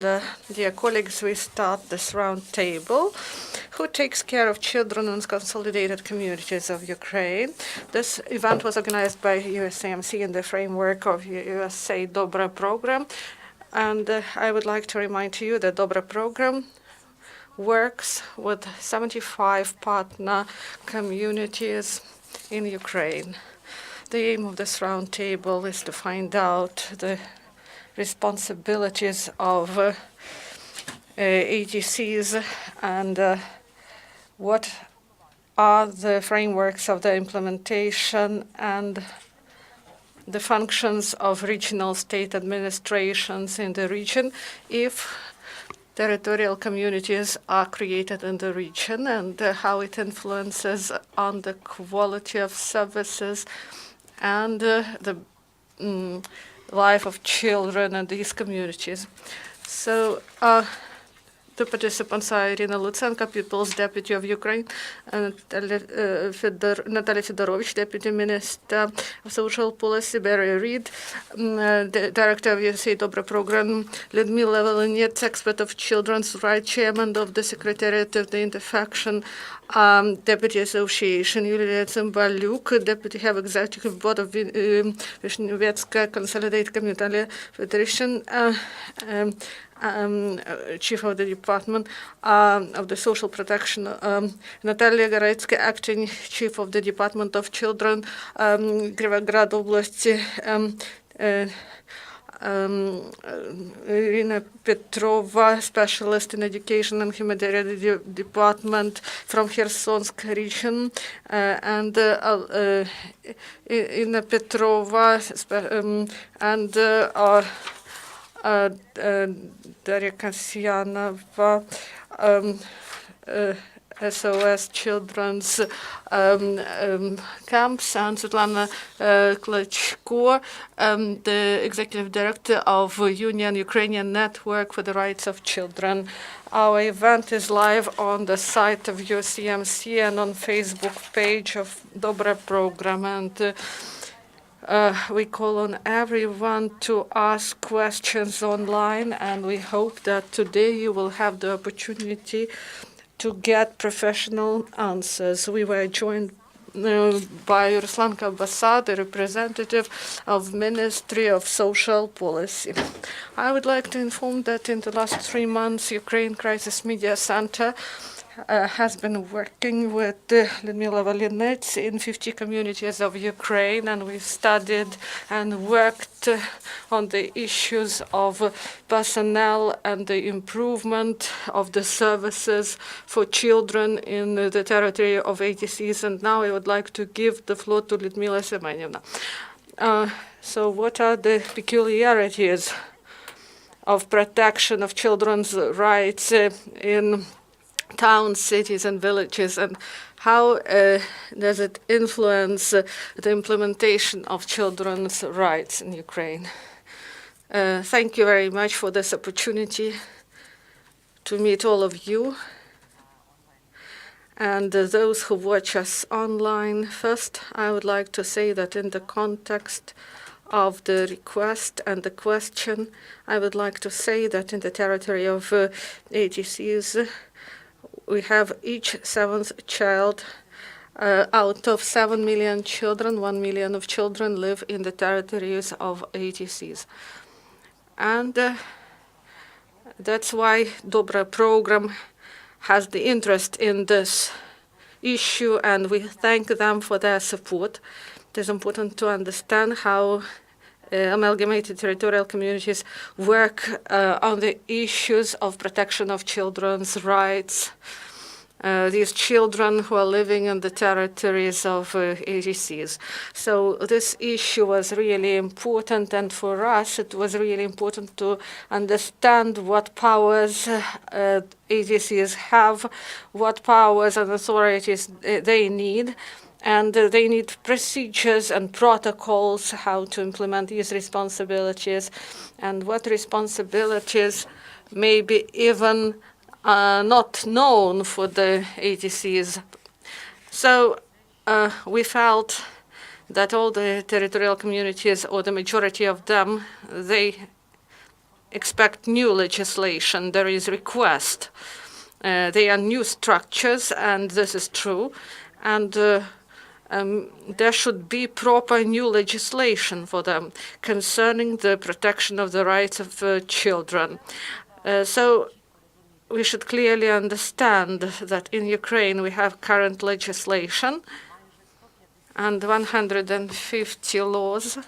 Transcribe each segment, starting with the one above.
Dear colleagues, we start this round table. Who takes care of children in consolidated communities of Ukraine? This event was organized by UCMC in the framework of USAID DOBRE program. And I would like to remind you that DOBRE program works with 75 partner communities in Ukraine. The aim of this round table is to find out the responsibilities of AGCs and what are the frameworks of the implementation and the functions of regional state administrations in the region if territorial communities are created in the region, and how it influences on the quality of services and the life of children in these communities. So the participants are Iryna Lutsenko, People's Deputy of Ukraine, and Natalia Fedorovych, Deputy Minister of Social Policy, Barry Reid, the Director of USAID DOBRE Program, Liudmila Volynets, Expert of Children's Rights, Chairman of the Secretariat of the Interfaction Deputy Association, Yulia Tsimbalyuk, Deputy Head of Executive Board of Vyshnivetska, Consolidated Communal, Petryshyn, Chief of the Department of the Social Protection, Natalia, Acting Chief of the Department of Children, Kirovohrad Oblasti, Iryna Petrova, Specialist in Education and Humanitarian Department from Khersonsk region, and Iryna Petrova and Daria Kasyanova, SOS Children's Camps, and Svetlana Klitschko, the Executive Director of Union Ukrainian Network for the Rights of Children. Our event is live on the site of UCMC and on Facebook page of DOBRE program, and we call on everyone to ask questions online, and we hope that today you will have the opportunity to get professional answers. We were joined by Ruslanka Basad, the representative of Ministry of Social Policy. I would like to inform that in the last 3 months, Ukraine Crisis Media Center has been working with Liudmila Volynets in 50 communities of Ukraine, and we've studied and worked on the issues of personnel and the improvement of the services for children in the territory of ATCs. And now I would like to give the floor to Liudmila Semyonova. So what are the peculiarities of protection of children's rights in towns, cities, and villages, and how does it influence the implementation of children's rights in Ukraine? Thank you very much for this opportunity to meet all of you and those who watch us online. First, I would like to say that in the context of the request and the question, I would like to say that in the territory of ATCs, we have each 7th child out of 7 million children. 1 million of children live in the territories of ATCs. And that's why DOBRE program has the interest in this issue, and we thank them for their support. It is important to understand how amalgamated territorial communities work on the issues of protection of children's rights. These children who are living in the territories of AGCs. So this issue was really important, and for us it was really important to understand what powers AGCs have, what powers and authorities they need, and they need procedures and protocols how to implement these responsibilities, and what responsibilities may be even not known for the ATCs. So we felt that all the territorial communities, or the majority of them, they expect new legislation. There is request. They are new structures, and this is true. And there should be proper new legislation for them concerning the protection of the rights of children. So we should clearly understand that in Ukraine we have current legislation and 150 laws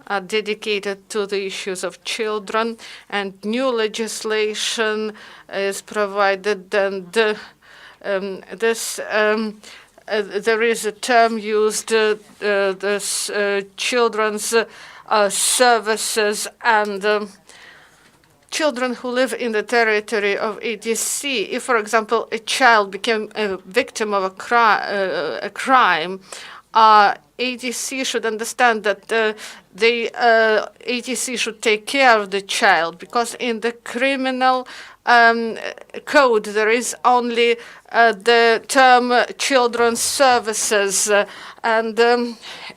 are dedicated to the issues of children, and new legislation is provided. And there is a term used, this children's services, and children who live in the territory of ADC. If, for example, a child became a victim of a crime, ADC should understand that the ADC should take care of the child, because in the criminal code there is only the term children's services, and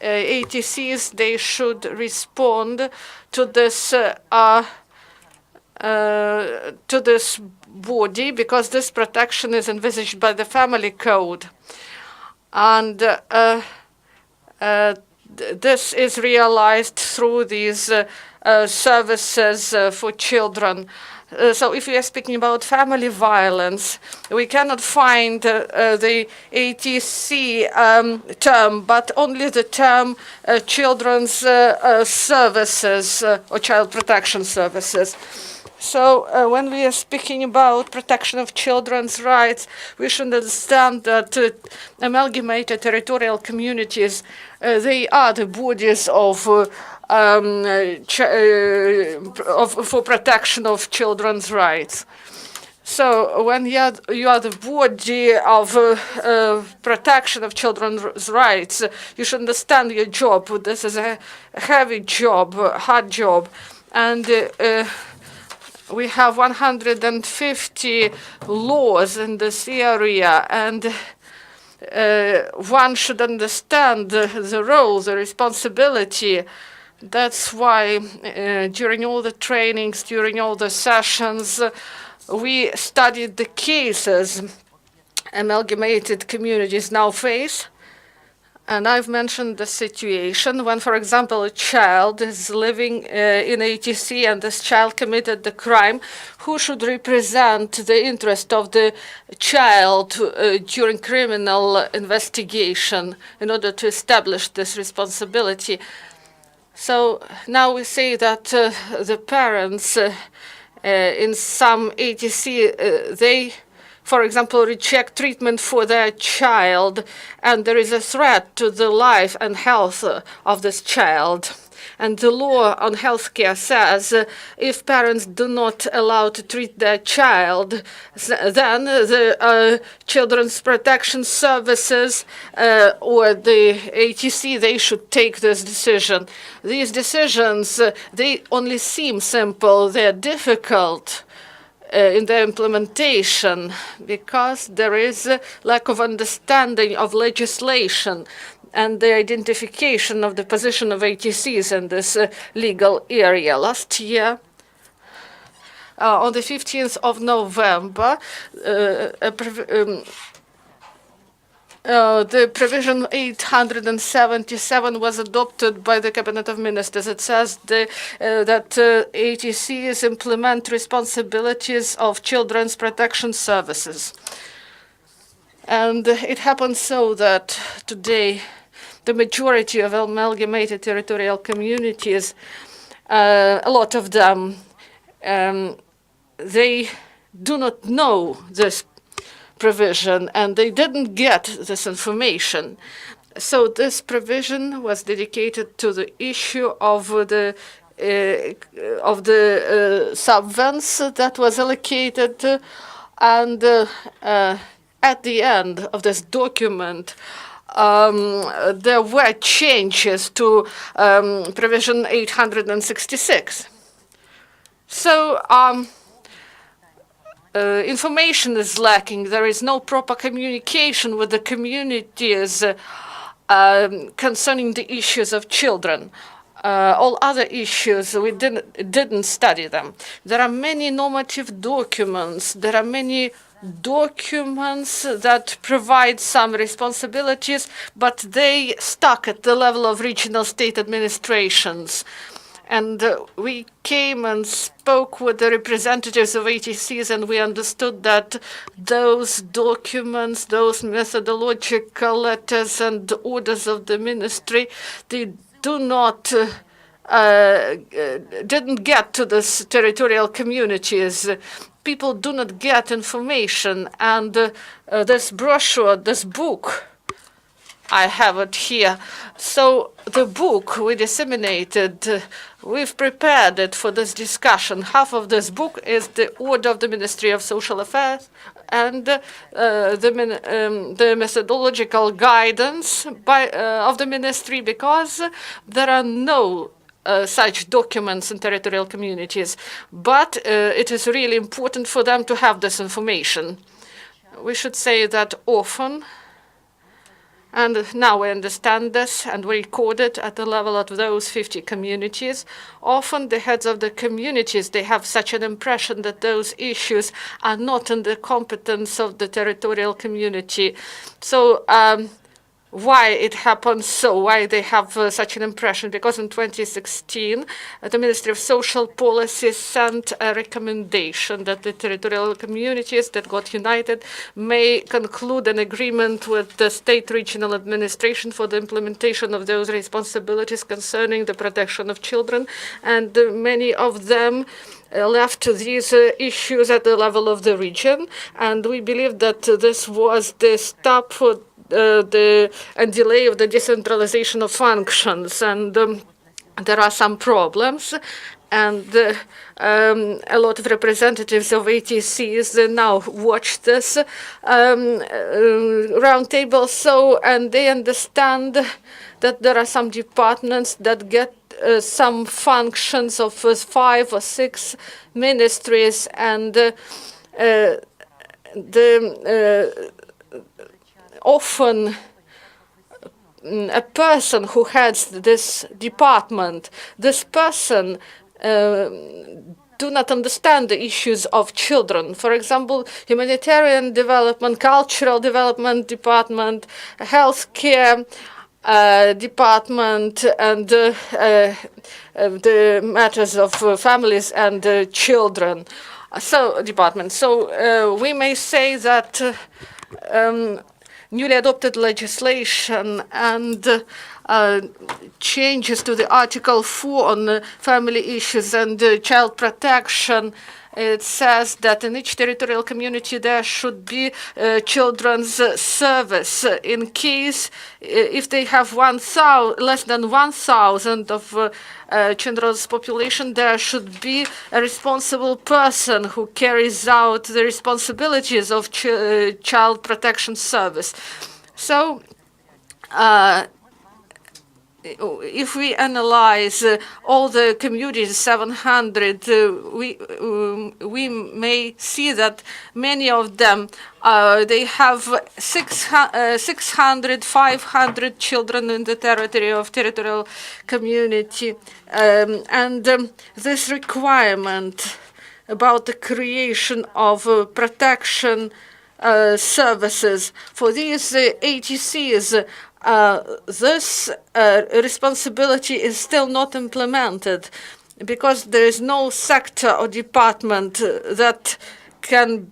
ATCs, they should respond to this body, because this protection is envisaged by the family code. And this is realized through these services for children. So if we are speaking about family violence, we cannot find the ATC term, but only the term children's services or child protection services. So when we are speaking about protection of children's rights, we should understand that amalgamated territorial communities, they are the bodies for protection of children's rights. So when you are the body of protection of children's rights, you should understand your job. This is a heavy job, hard job, and we have 150 laws in this area, and one should understand the role, the responsibility. That's why during all the trainings, during all the sessions, we studied the cases amalgamated communities now face. And I've mentioned the situation when, for example, a child is living in ATC and this child committed the crime. Who should represent the interest of the child during criminal investigation in order to establish this responsibility? So now we say that the parents in some ATC, they, for example, reject treatment for their child, and there is a threat to the life and health of this child. And the law on healthcare says if parents do not allow to treat their child, then the Children's Protection Services or the ATC, they should take this decision. These decisions, they only seem simple, they're difficult in their implementation, because there is a lack of understanding of legislation and the identification of the position of ATCs in this legal area. Last year, on the 15th of November, the provision 877 was adopted by the Cabinet of Ministers. It says that ATCs implement responsibilities of children's protection services. And it happens so that today the majority of amalgamated territorial communities, a lot of them, they do not know this provision, and they didn't get this information. So this provision was dedicated to the issue of the subvents that was allocated, and at the end of this document, there were changes to provision 866. So information is lacking. There is no proper communication with the communities concerning the issues of children. all other issues, we didn't study them. There are many normative documents. There are many documents that provide some responsibilities, but they stuck at the level of regional state administrations. And we came and spoke with the representatives of ATCs, and we understood that those documents, those methodological letters and orders of the ministry, they do not didn't get to the territorial communities. People do not get information, and this brochure, this book, I have it here. So the book we disseminated, we've prepared it for this discussion. Half of this book is the order of the Ministry of Social Affairs and the methodological guidance of the ministry, because there are no such documents in territorial communities. But it is really important for them to have this information. We should say that often, and now we understand this, and we record it at the level of those 50 communities. Often the heads of the communities, they have such an impression that those issues are not in the competence of the territorial community. So why it happens so, why they have such an impression? Because in 2016, the Ministry of Social Policy sent a recommendation that the territorial communities that got united may conclude an agreement with the state regional administration for the implementation of those responsibilities concerning the protection of children. And many of them left these issues at the level of the region. And we believe that this was the stop for and delay of the decentralization of functions, and there are some problems, and a lot of representatives of ATCs now watch this roundtable, and they understand that there are some departments that get some functions of 5 or 6 ministries, and often a person who heads this department, this person do not understand the issues of children. For example, humanitarian development, cultural development department, healthcare department, and the matters of families and children. So we may say that newly adopted legislation and changes to the Article 4 on family issues and child protection, it says that in each territorial community there should be children's service. In case if they have less than 1,000 of children's population, there should be a responsible person who carries out the responsibilities of child protection service. So if we analyze all the communities, 700, we may see that many of them, they have 600, 500 children in the territorial community. And this requirement about the creation of protection services for these ATCs, this responsibility is still not implemented because there is no sector or department that can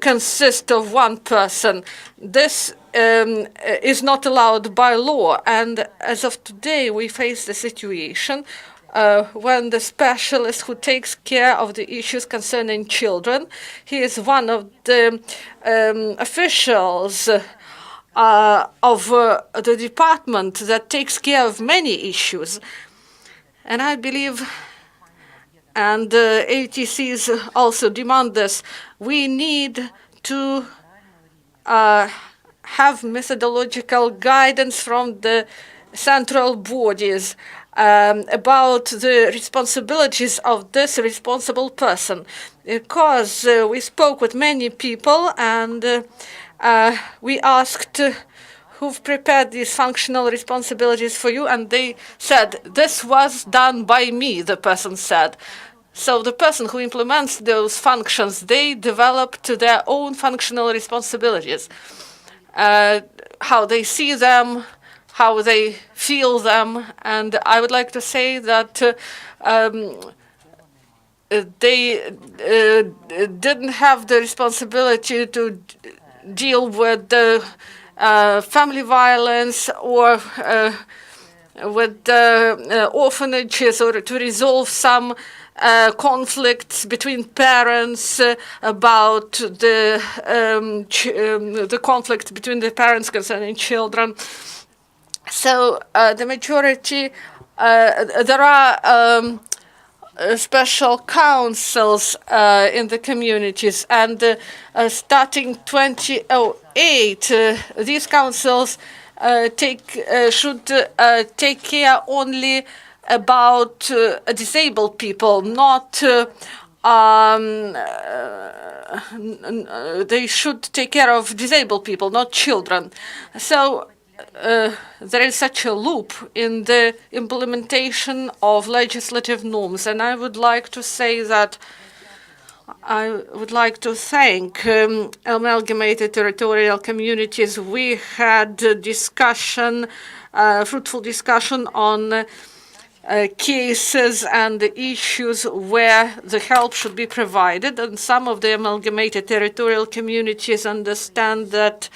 consist of one person. This is not allowed by law, and as of today we face the situation when the specialist who takes care of the issues concerning children, he is one of the officials of the department that takes care of many issues. And I believe, and ATCs also demand this, we need to have methodological guidance from the central bodies about the responsibilities of this responsible person. Because we spoke with many people, and we asked who've prepared these functional responsibilities for you, and they said, this was done by me, the person said. So the person who implements those functions, they develop to their own functional responsibilities. How they see them, how they feel them, and I would like to say that they didn't have the responsibility to deal with the family violence or with orphanages, or to resolve some conflicts between parents about the conflict between the parents concerning children. So the majority, there are special councils in the communities, and starting 2008, these councils should take care only about disabled people, not they should take care of disabled people, not children. So there is such a loop in the implementation of legislative norms, and I would like to say that I would like to thank amalgamated territorial communities. We had a discussion, fruitful discussion on cases and the issues where the help should be provided, and some of the amalgamated territorial communities understand that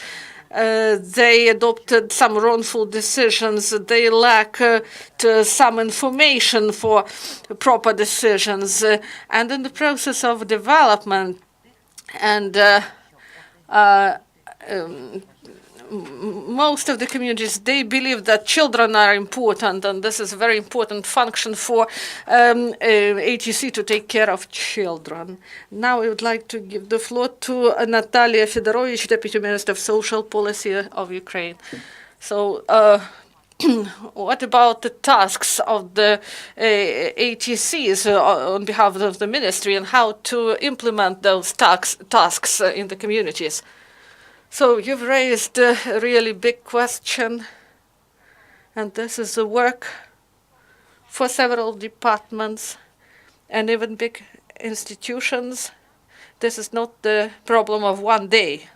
they adopted some wrongful decisions. They lack some information for proper decisions. And in the process of development and most of the communities, they believe that children are important, and this is a very important function for ATC to take care of children. Now I would like to give the floor to Natalia Fedorovych, Deputy Minister of Social Policy of Ukraine. So what about the tasks of the ATCs on behalf of the ministry, and how to implement those tasks in the communities? So you've raised a really big question, and this is the work for several departments and even big institutions. This is not the problem of one day.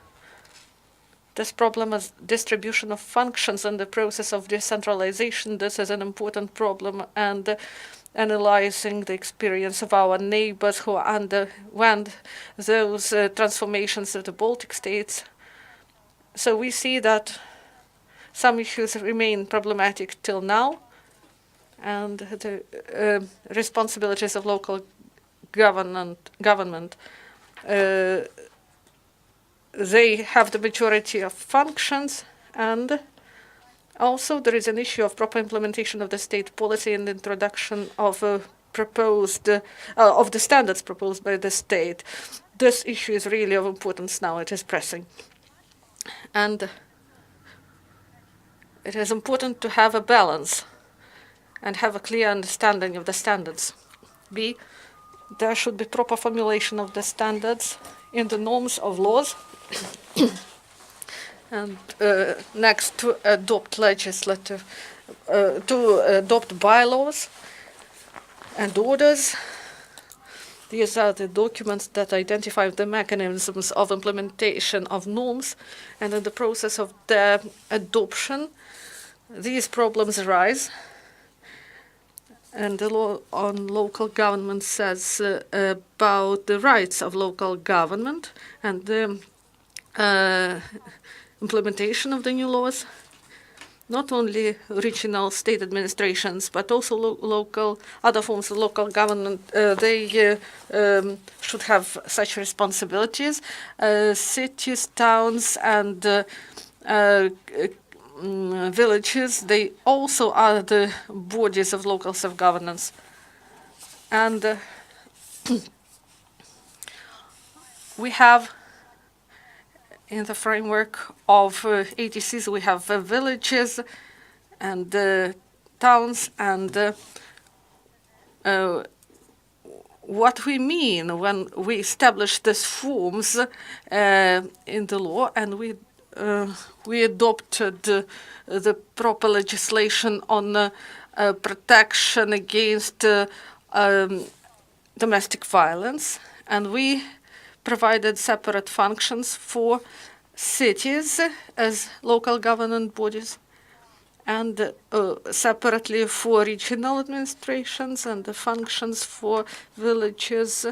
This problem is distribution of functions and the process of decentralization. This is an important problem, and analyzing the experience of our neighbors who underwent those transformations of the Baltic states. So we see that some issues remain problematic till now, and the responsibilities of local government, they have the majority of functions, and also there is an issue of proper implementation of the state policy and introduction of of the standards proposed by the state. This issue is really of importance now. It is pressing. And it is important to have a balance and have a clear understanding of the standards. B, there should be proper formulation of the standards in the norms of laws. And next, to adopt bylaws and orders. These are the documents that identify the mechanisms of implementation of norms, and in the process of their adoption, these problems arise. And the law on local government says about the rights of local government and the implementation of the new laws. Not only regional state administrations, but also local, other forms of local government, they should have such responsibilities. Cities, towns, and villages, they also are the bodies of local self-governance. And we have, in the framework of ATCs, we have villages and towns, and what we mean when we establish these forms in the law, and we we adopted the proper legislation on protection against domestic violence, and we provided separate functions for cities as local government bodies, and separately for regional administrations, and the functions for villages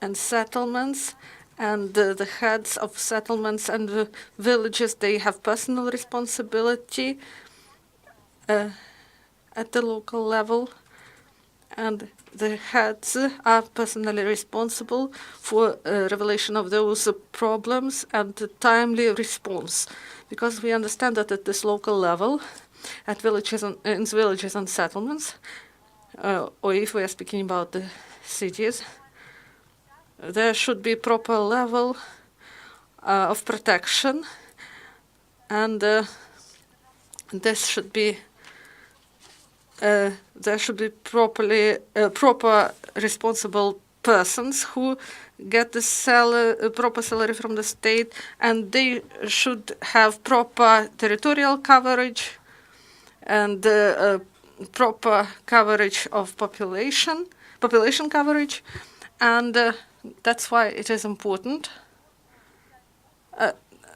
and settlements. And the heads of settlements and villages, they have personal responsibility at the local level, and the heads are personally responsible for revelation of those problems and the timely response, because we understand that at this local level, at villages and in villages and settlements, or if we are speaking about the cities, there should be proper level of protection, and this should be there should be proper responsible persons who get the proper salary from the state, and they should have proper territorial coverage and proper coverage of population coverage, and that's why it is important.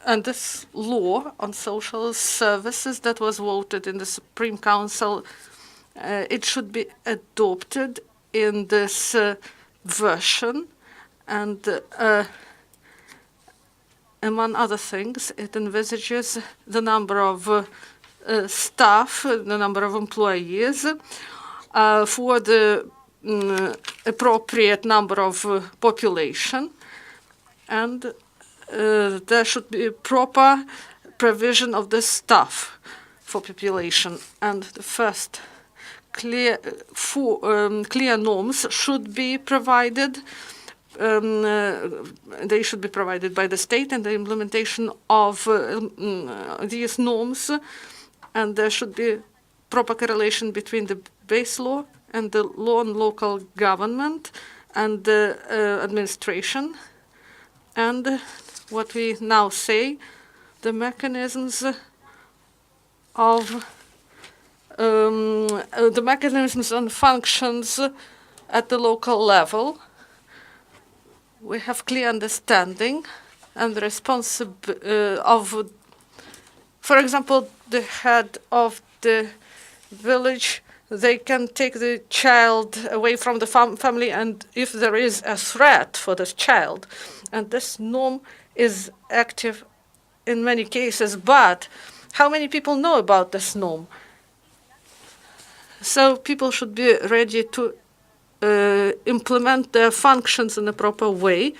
And this law on social services that was voted in the Supreme Council, it should be adopted in this version, and among other things, it envisages the number of staff, the number of employees for the appropriate number of population, and there should be proper provision of the staff for population. And the first clear norms should be provided. They should be provided by the state, and the implementation of these norms, and there should be proper correlation between the base law and the law on local government and the administration. And what we now say, the mechanisms of the mechanisms and functions at the local level. We have clear understanding and of, for example, the head of the village. They can take the child away from the family, and if there is a threat for this child, and this norm is active in many cases, but how many people know about this norm? So people should be ready to implement their functions in a proper way,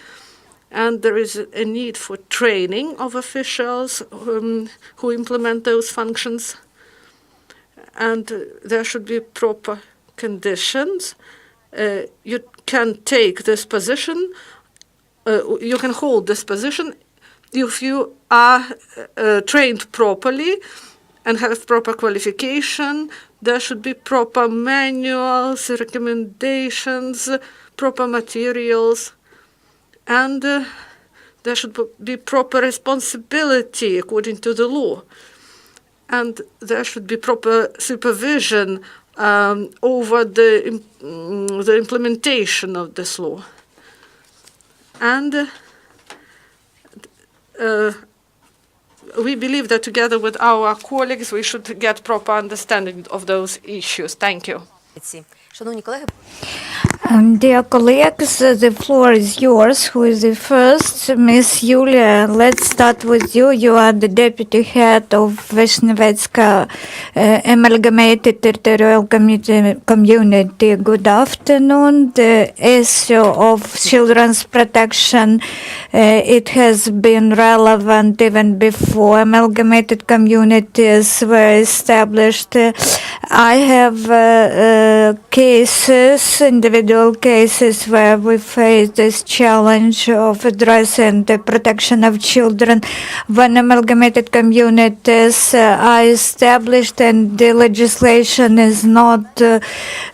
and there is a need for training of officials who implement those functions. And there should be proper conditions. You can take this position, you can hold this position if you are trained properly and have proper qualification. There should be proper manuals, recommendations, proper materials, and there should be proper responsibility according to the law. And there should be proper supervision over the implementation of this law. And we believe that together with our colleagues, we should get proper understanding of those issues. Thank you. Dear colleagues, the floor is yours. Who is the first? Miss Yulia, let's start with you. You are the deputy head of Vyshnivetska Amalgamated Territorial Community. Good afternoon. The issue of children's protection, it has been relevant even before amalgamated communities were established. I have cases, individual individual cases where we face this challenge of addressing the protection of children when amalgamated communities are established and the legislation is not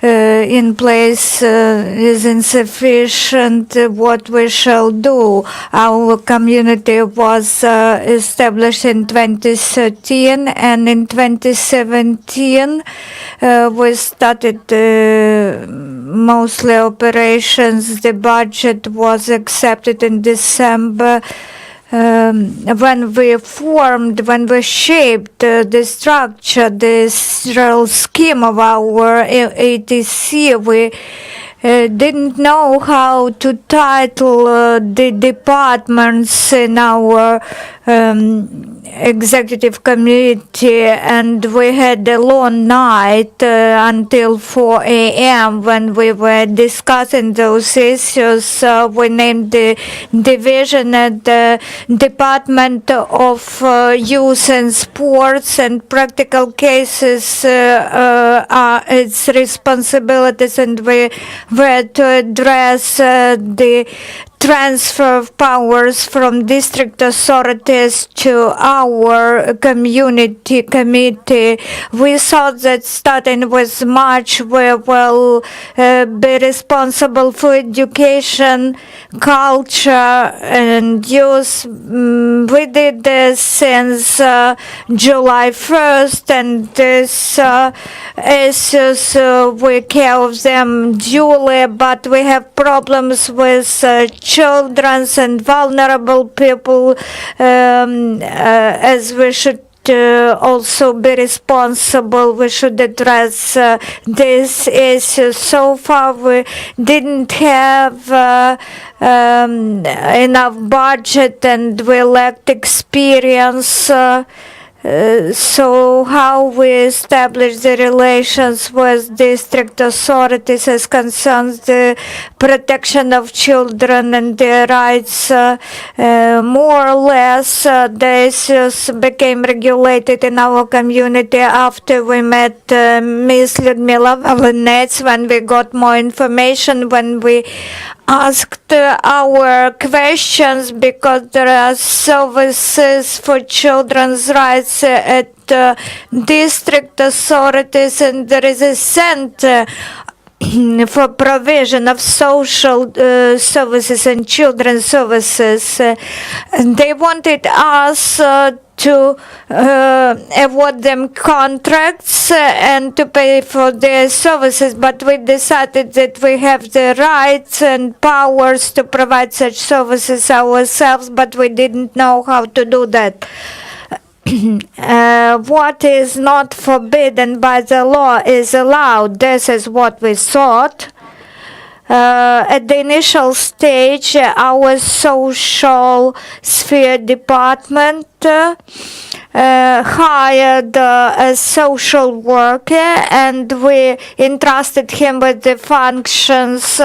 in place, is insufficient. What we shall do? Our community was established in 2013, and in 2017 we started mostly operations. The budget was accepted in December. When we shaped the structure, the real scheme of our ATC, we didn't know how to title the departments in our executive committee, and we had a long night until 4 a.m. when we were discussing those issues. We named the division at the Department of Youth and Sports, and practical cases are its responsibilities, and we were to address the transfer of powers from district authorities to our community committee. We thought that starting with March we will be responsible for education, culture and youth. We did this since July 1st, and these issues we care of them duly, but we have problems with children and vulnerable people, as we should also be responsible. We should address this issue. So far we didn't have enough budget and we lacked experience. So how we establish the relations with district authorities as concerns the protection of children and their rights, more or less the issues became regulated in our community after we met Miss Liudmila Volynets, when we got more information, when we asked our questions, because there are services for children's rights at district authorities, and there is a center for provision of social services and children's services. And they wanted us to award them contracts and to pay for their services, but we decided that we have the rights and powers to provide such services ourselves, but we didn't know how to do that. What is not forbidden by the law is allowed. This is what we thought. At the initial stage, our social sphere department hired a social worker, and we entrusted him with the functions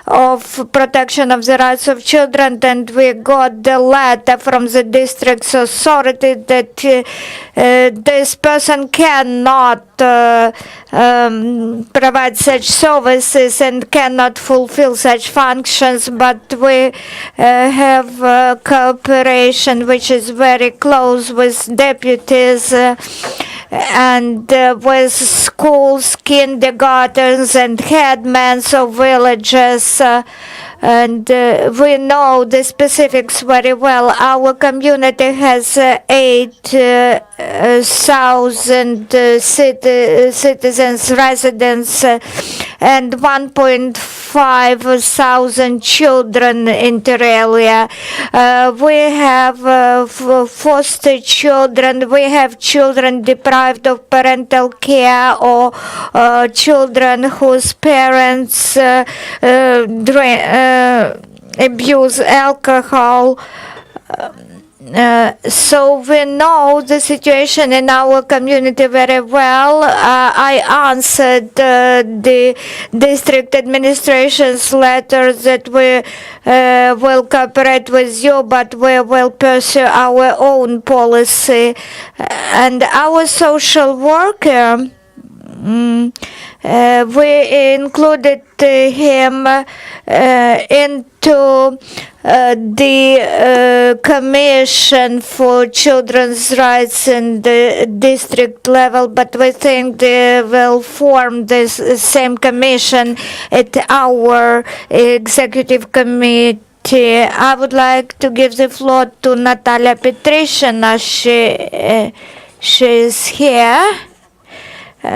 of protection of the rights of children, and we got the letter from the district's authority that this person cannot provide such services and cannot fulfill such functions, but we have cooperation which is very close with deputies and with schools, kindergartens and headmen of villages, and we know the specifics very well. Our community has 8,000 citizens, residents, and 1,500 children inter alia. We have foster children, we have children deprived of parental care, or children whose parents abuse alcohol. So we know the situation in our community very well. I answered the district administration's letter that we will cooperate with you, but we will pursue our own policy. And our social worker we included him into the Commission for Children's Rights in the district level, but we think they will form this same commission at our executive committee. I would like to give the floor to Natalia Petryshyn. She is here.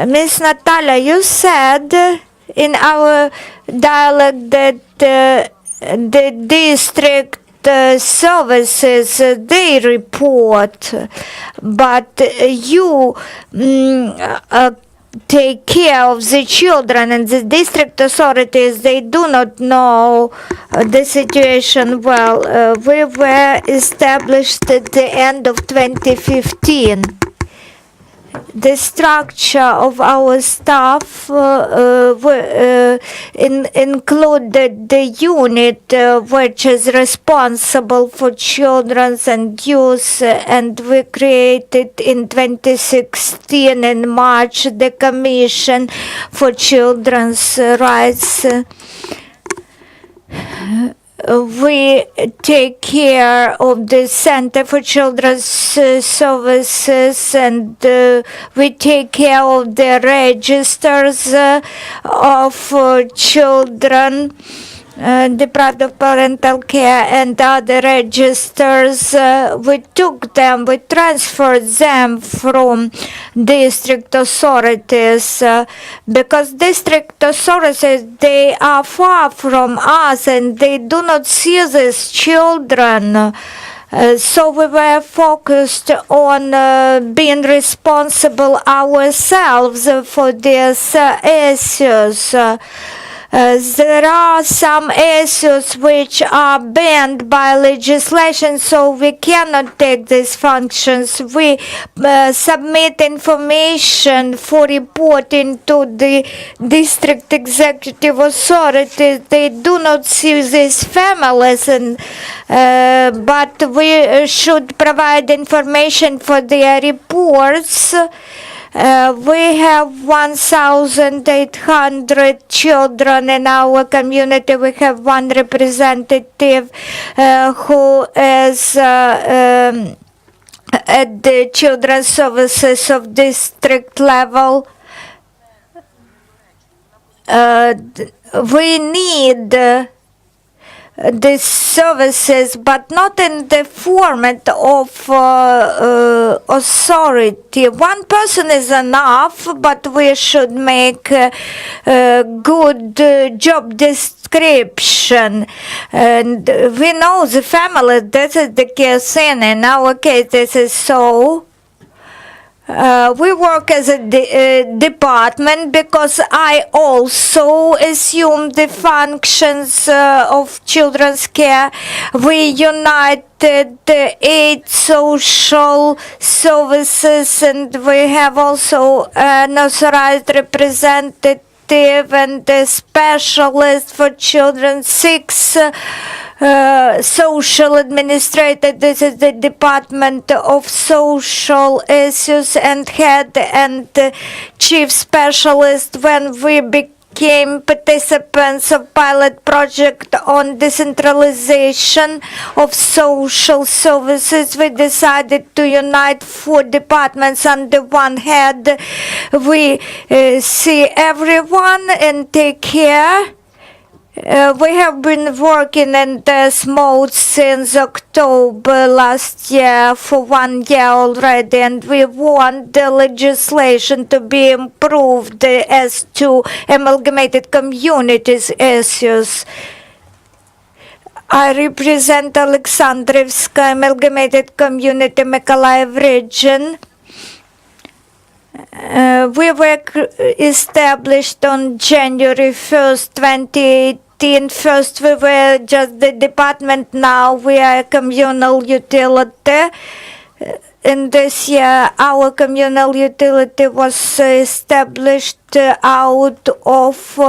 Miss Natalia, you said in our dialogue that the district services, they report, but you take care of the children, and the district authorities, they do not know the situation well. We were established at the end of 2015. The structure of our staff included the unit which is responsible for children and youth, and we created in 2016 in March the Commission for Children's Rights. We take care of the Center for Children's Services, and we take care of the registers of children deprived of parental care and other registers. We took them, we transferred them from district authorities because district authorities, they are far from us and they do not see these children. So we were focused on being responsible ourselves for these issues. There are some issues which are banned by legislation, so we cannot take these functions. We submit information for reporting to the district executive authorities. They do not see these families, but we should provide information for their reports. We have 1,800 children in our community. We have one representative who is at the children's services of district level. We need these services, but not in the format of authority. One person is enough, but we should make a good job description. And we know the family, this is the case in our case, this is so. We work as a department because I also assume the functions of children's care. We united 8 social services, and we have also an authorized representative and a specialist for children, 6 social administrator. This is the Department of Social Issues, and head and chief specialist. When we became participants of pilot project on decentralization of social services, we decided to unite 4 departments under one head. We see everyone and take care. We have been working in this mode since October last year, for 1 year already, and we want the legislation to be improved as to amalgamated communities issues. I represent Oleksandrivska amalgamated community, Mykolaiv region. We were established on January 1st, 2018. First, we were just the department. Now we are a communal utility. In this year, our communal utility was established out of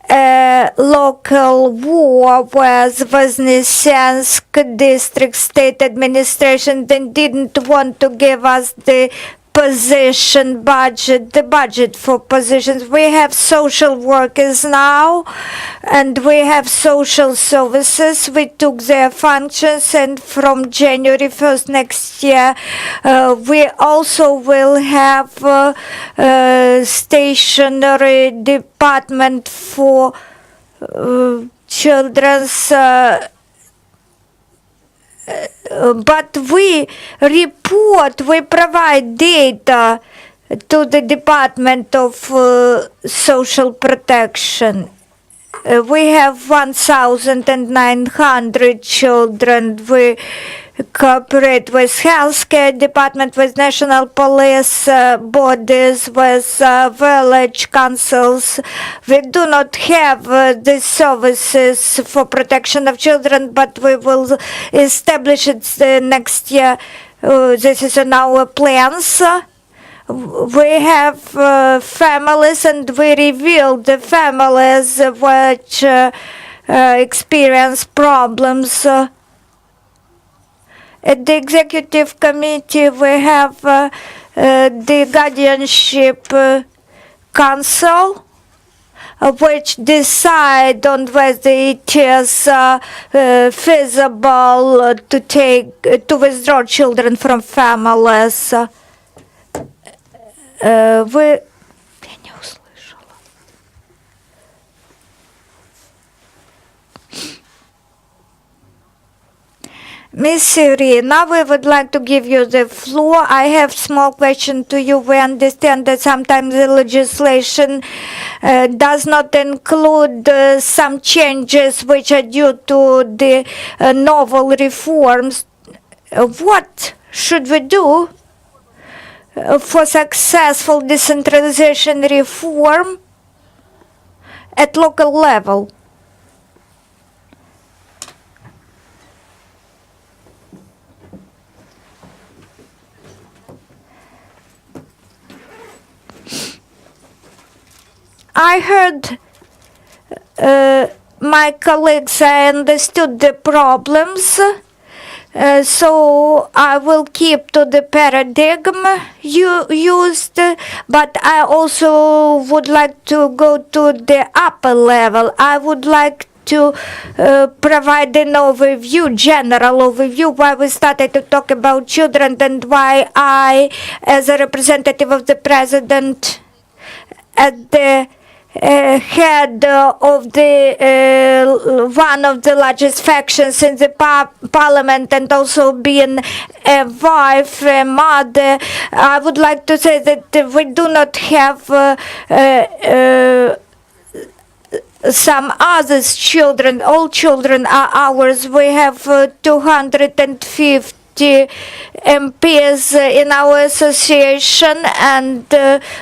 a local war where the Vyshnivetska district state administration then didn't want to give us the position budget, the budget for positions. We have social workers now, and we have social services. We took their functions, and from January 1st next year, we also will have stationary department for children's but we provide data to the Department of Social Protection. We have 1,900 children. We cooperate with healthcare department, with national police bodies, with village councils. We do not have the services for protection of children, but we will establish it next year. This is in our plans. We have families, and we reveal the families which experience problems. At the executive committee, we have the guardianship council, which decide on whether it is feasible to withdraw children from families. Miss Iryna, we would like to give you the floor. I have small question to you. We understand that sometimes the legislation does not include some changes which are due to the novel reforms. What should we do for successful decentralization reform at local level? I heard my colleagues, I understood the problems, so I will keep to the paradigm used, but I also would like to go to the upper level. I would like to provide an overview, general overview, why we started to talk about children and why I, as a representative of the president, at the head of the one of the largest factions in the parliament, and also being a wife, a mother, I would like to say that we do not have some others' children. All children are ours. We have 250 MPs in our association, and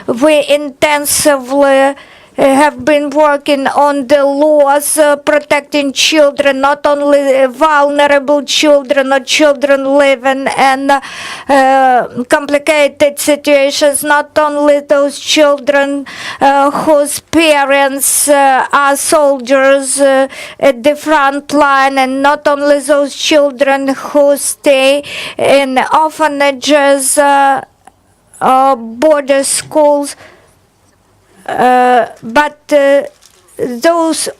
we intensively have been working on the laws protecting children, not only vulnerable children or children living in complicated situations, not only those children whose parents are soldiers at the front line, and not only those children who stay in orphanages, border schools, but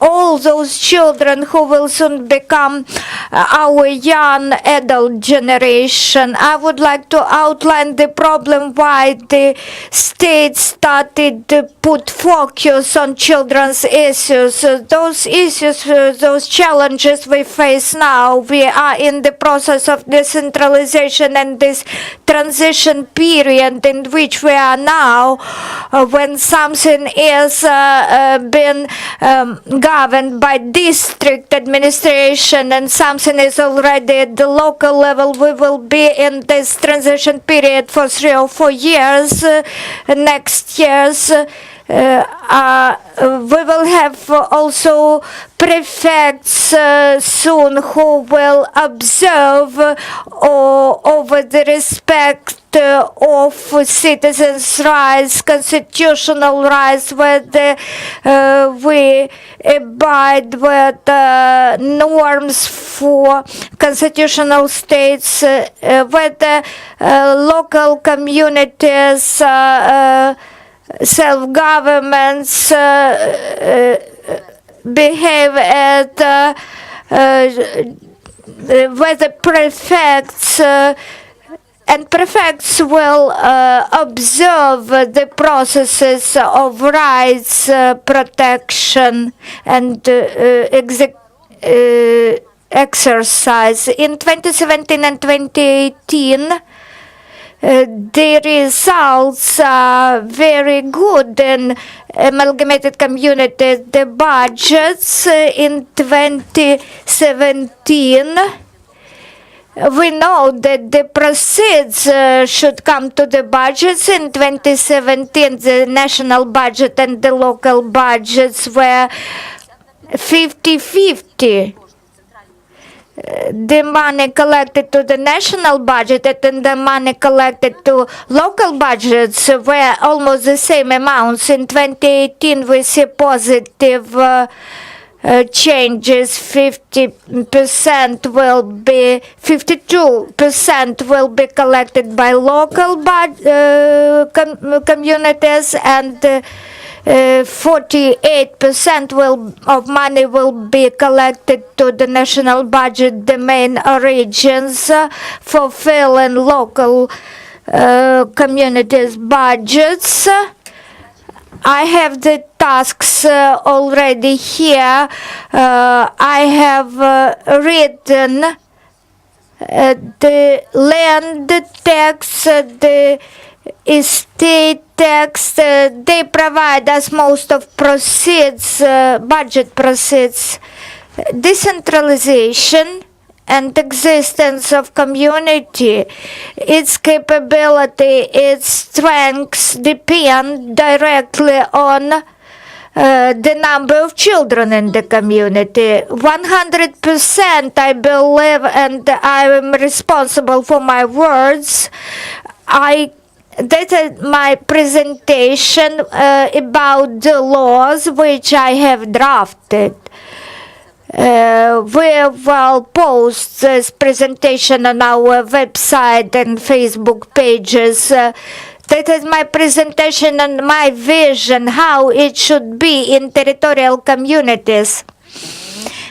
all those children who will soon become our young adult generation. I would like to outline the problem why the state started to put focus on children's issues. Those issues, those challenges we face now, we are in the process of decentralization and this transition period in which we are now, when something is been governed by district administration and something is already at the local level. We will be in this transition period for 3 or 4 years. Next years, we will have also prefects soon who will observe over the respect of citizens' rights, constitutional rights, whether we abide with norms for constitutional states, where the local communities, self-governments behave at where the prefects and prefects will observe the processes of rights protection and exercise. In 2017 and 2018, the results are very good in amalgamated communities. The budgets in 2017, we know that the proceeds should come to the budgets. In 2017, the national budget and the local budgets were 50-50. The money collected to the national budget and the money collected to local budgets were almost the same amounts. In 2018, we see positive changes. 52% will be collected by local communities, and 48% of money will be collected to the national budget. The main regions fulfilling local communities' budgets. I have the tasks already here. I have written the land tax, the estate tax. They provide us most of proceeds, budget proceeds. Decentralization and existence of community, its capability, its strengths depend directly on the number of children in the community. 100%, I believe, and I am responsible for my words. That is my presentation about the laws which I have drafted. We will post this presentation on our website and Facebook pages. That is my presentation and my vision how it should be in territorial communities.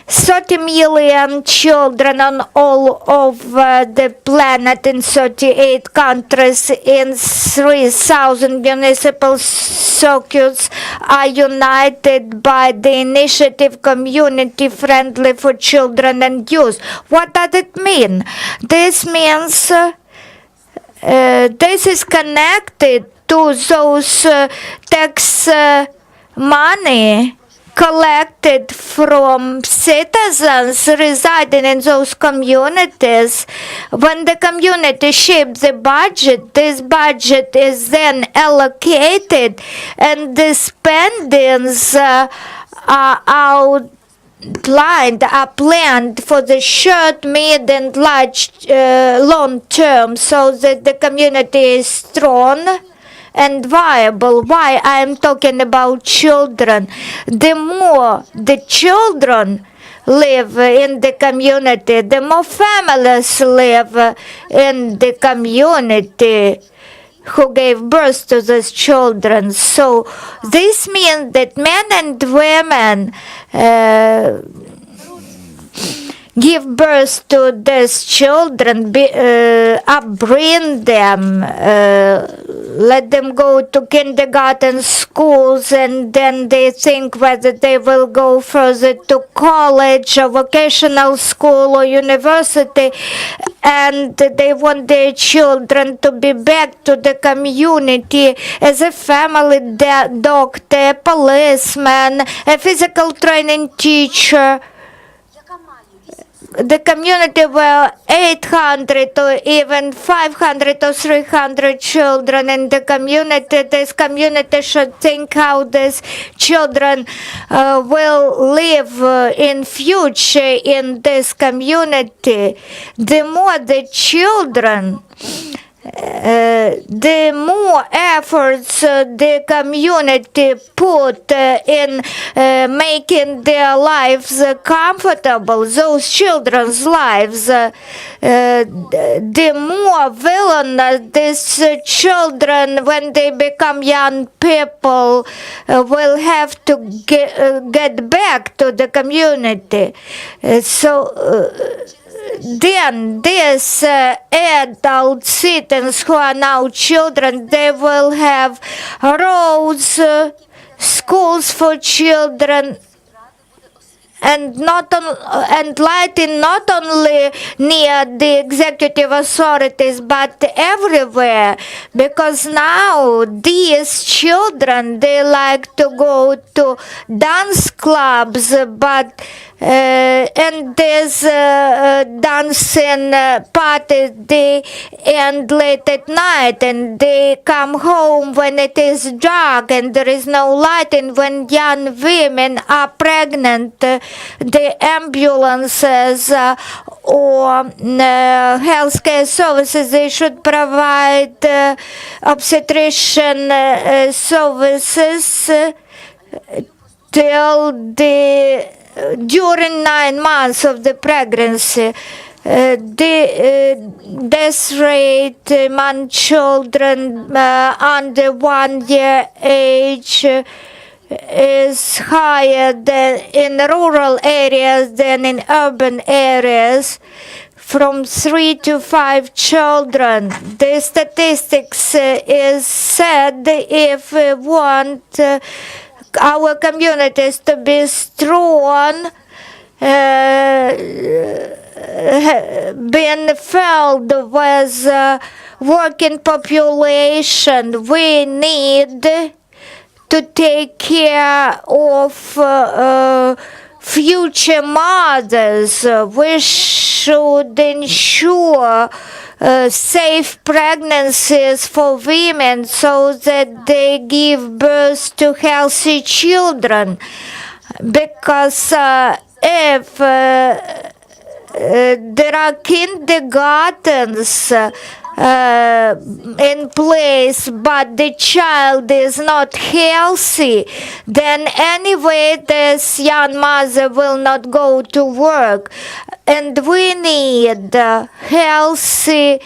30 million children on all over the planet in 38 countries in 3,000 municipal circuits are united by the initiative Community Friendly for Children and Youth. What does it mean? This means this is connected to those tax money collected from citizens residing in those communities. When the community shapes the budget, this budget is then allocated and the spendings are planned for the short, mid and long term, so that the community is strong and viable. Why I am talking about children? The more the children live in the community, the more families live in the community who gave birth to these children. So this means that men and women give birth to these children, upbring them, let them go to kindergarten schools, and then they think whether they will go further to college or vocational school or university, and they want their children to be back to the community as a family doctor, a policeman, a physical training teacher. The community were 800 or even 500 or 300 children in the community. This community should think how these children will live in future in this community. The more the children the more efforts the community put in making their lives comfortable, those children's lives, the more willingness these children, when they become young people, will have to get back to the community. Then these adult citizens who are now children, they will have roads, schools for children, and lighting not only near the executive authorities but everywhere, because now these children, they like to go to dance clubs, but and there's dancing parties, they end late at night and they come home when it is dark and there is no lighting. When young women are pregnant, the ambulances or healthcare services, they should provide obstetrician services till during 9 months of the pregnancy. The death rate among children under 1 year age is higher than in rural areas than in urban areas, from 3 to 5 children. The statistics is said if we want our communities to be strong, being filled with working population, we need to take care of future mothers. We should ensure safe pregnancies for women so that they give birth to healthy children. Because if there are kindergartens in place, but the child is not healthy, then anyway this young mother will not go to work. And we need healthy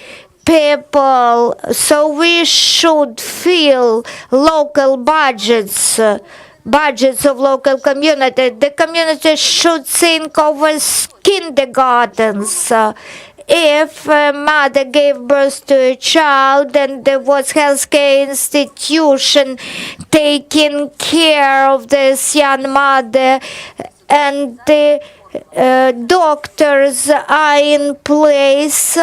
people, so we should fill local budgets of local community. The community should think of kindergartens. If a mother gave birth to a child and there was healthcare institution taking care of this young mother and the doctors are in place,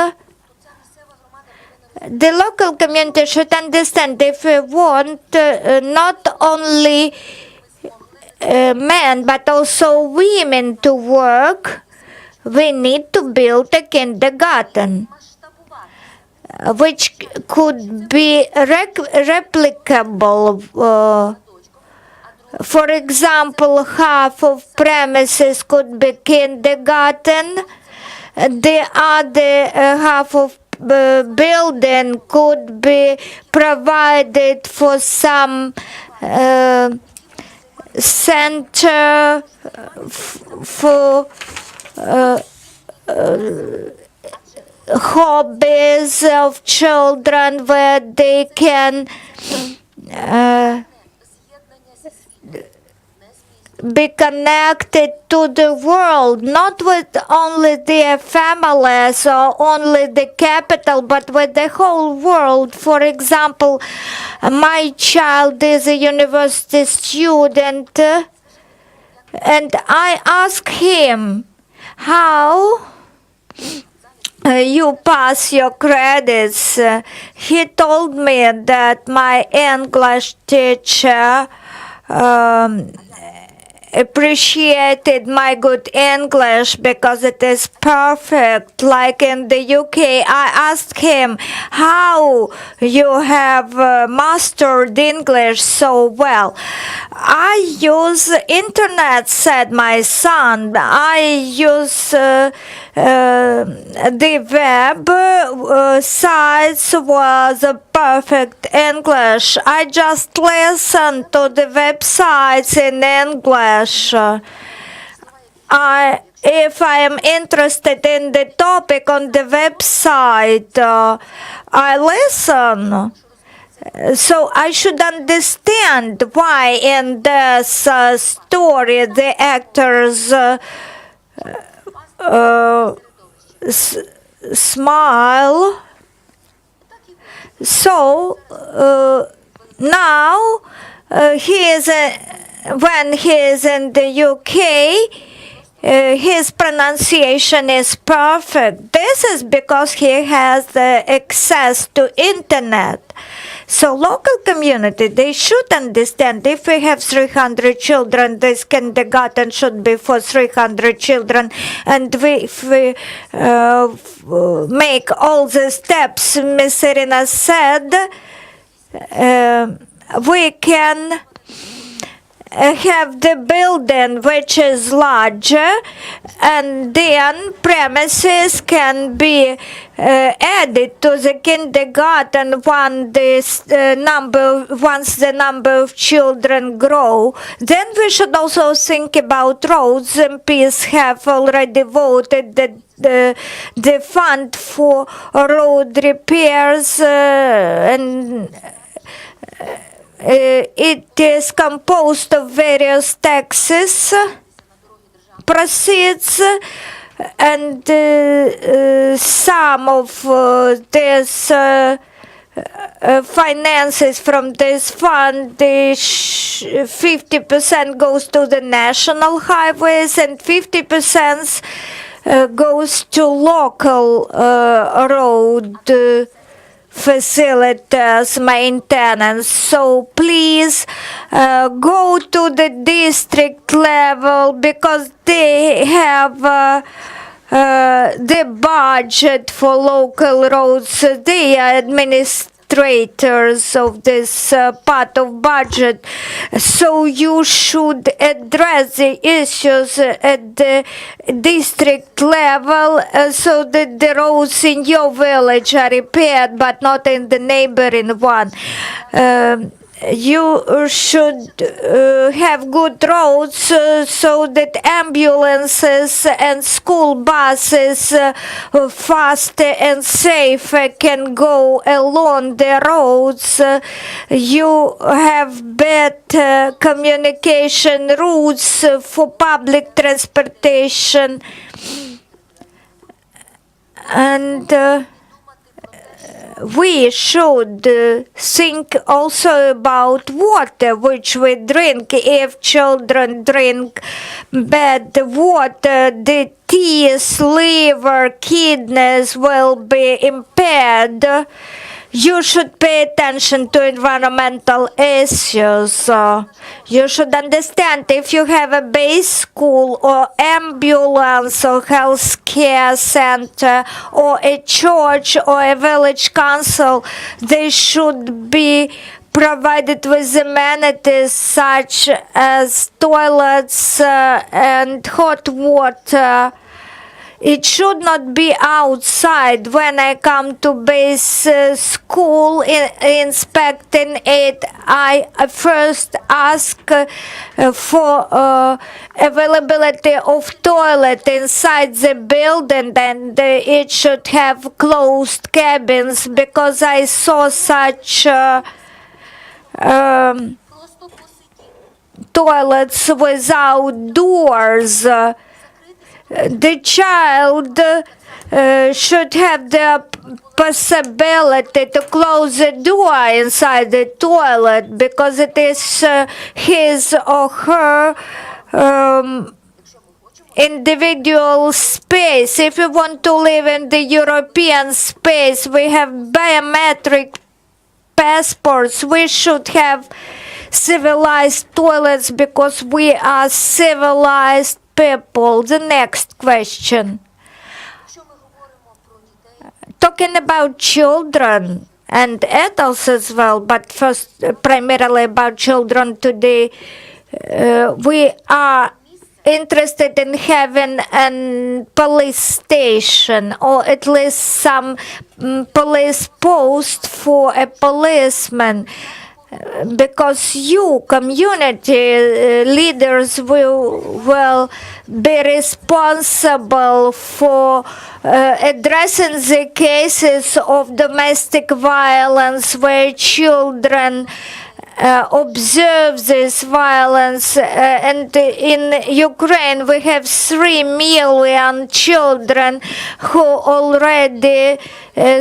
the local community should understand if we want not only men but also women to work, we need to build a kindergarten which could be replicable. For example, half of premises could be kindergarten, the other half of building could be provided for some center for hobbies of children, where they can be connected to the world, not with only their families or only the capital, but with the whole world. For example, my child is a university student, and I asked him, how you pass your credits? He told me that my English teacher appreciated my good English because it is perfect, like in the UK. I asked him, how you have mastered English so well? I use internet, said my son. I use the web sites was perfect English. I just listened to the websites in English. If I am interested in the topic on the website, I listen. So I should understand why in this story the actors smile. So now when he is in the UK, his pronunciation is perfect. This is because he has the access to internet. So local community, they should understand if we have 300 children, this kindergarten should be for 300 children. And if we make all the steps Ms. Iryna said, we can have the building which is larger, and then premises can be added to the kindergarten once the number of children grow. Then we should also think about roads. MPs have already voted that the fund for road repairs and it is composed of various taxes, proceeds, and some of this finances from this fund, 50% goes to the national highways and 50% goes to local road facilities maintenance. So please go to the district level because they have the budget for local roads. They are administrators of this part of budget. So you should address the issues at the district level so that the roads in your village are repaired but not in the neighboring one. You should have good roads so that ambulances and school buses faster and safer can go along the roads. You have better communication routes for public transportation, and we should think also about water which we drink. If children drink bad water, the teeth, liver, kidneys will be impaired. You should pay attention to environmental issues. You should understand if you have a base school or ambulance or health care center or a church or a village council, they should be provided with amenities such as toilets and hot water. It should not be outside. When I come to base school inspecting it, I first ask for availability of toilet inside the building, and it should have closed cabins because I saw such toilets without doors. The child should have the possibility to close the door inside the toilet because it is his or her individual space. If we want to live in the European space, we have biometric passports. We should have civilized toilets because we are civilized people. The next question. Talking about children and adults as well, but first primarily about children today, we are interested in having a police station or at least some police post for a policeman, because you, community leaders, will be responsible for addressing the cases of domestic violence where children observe this violence, and in Ukraine we have 3 million children who already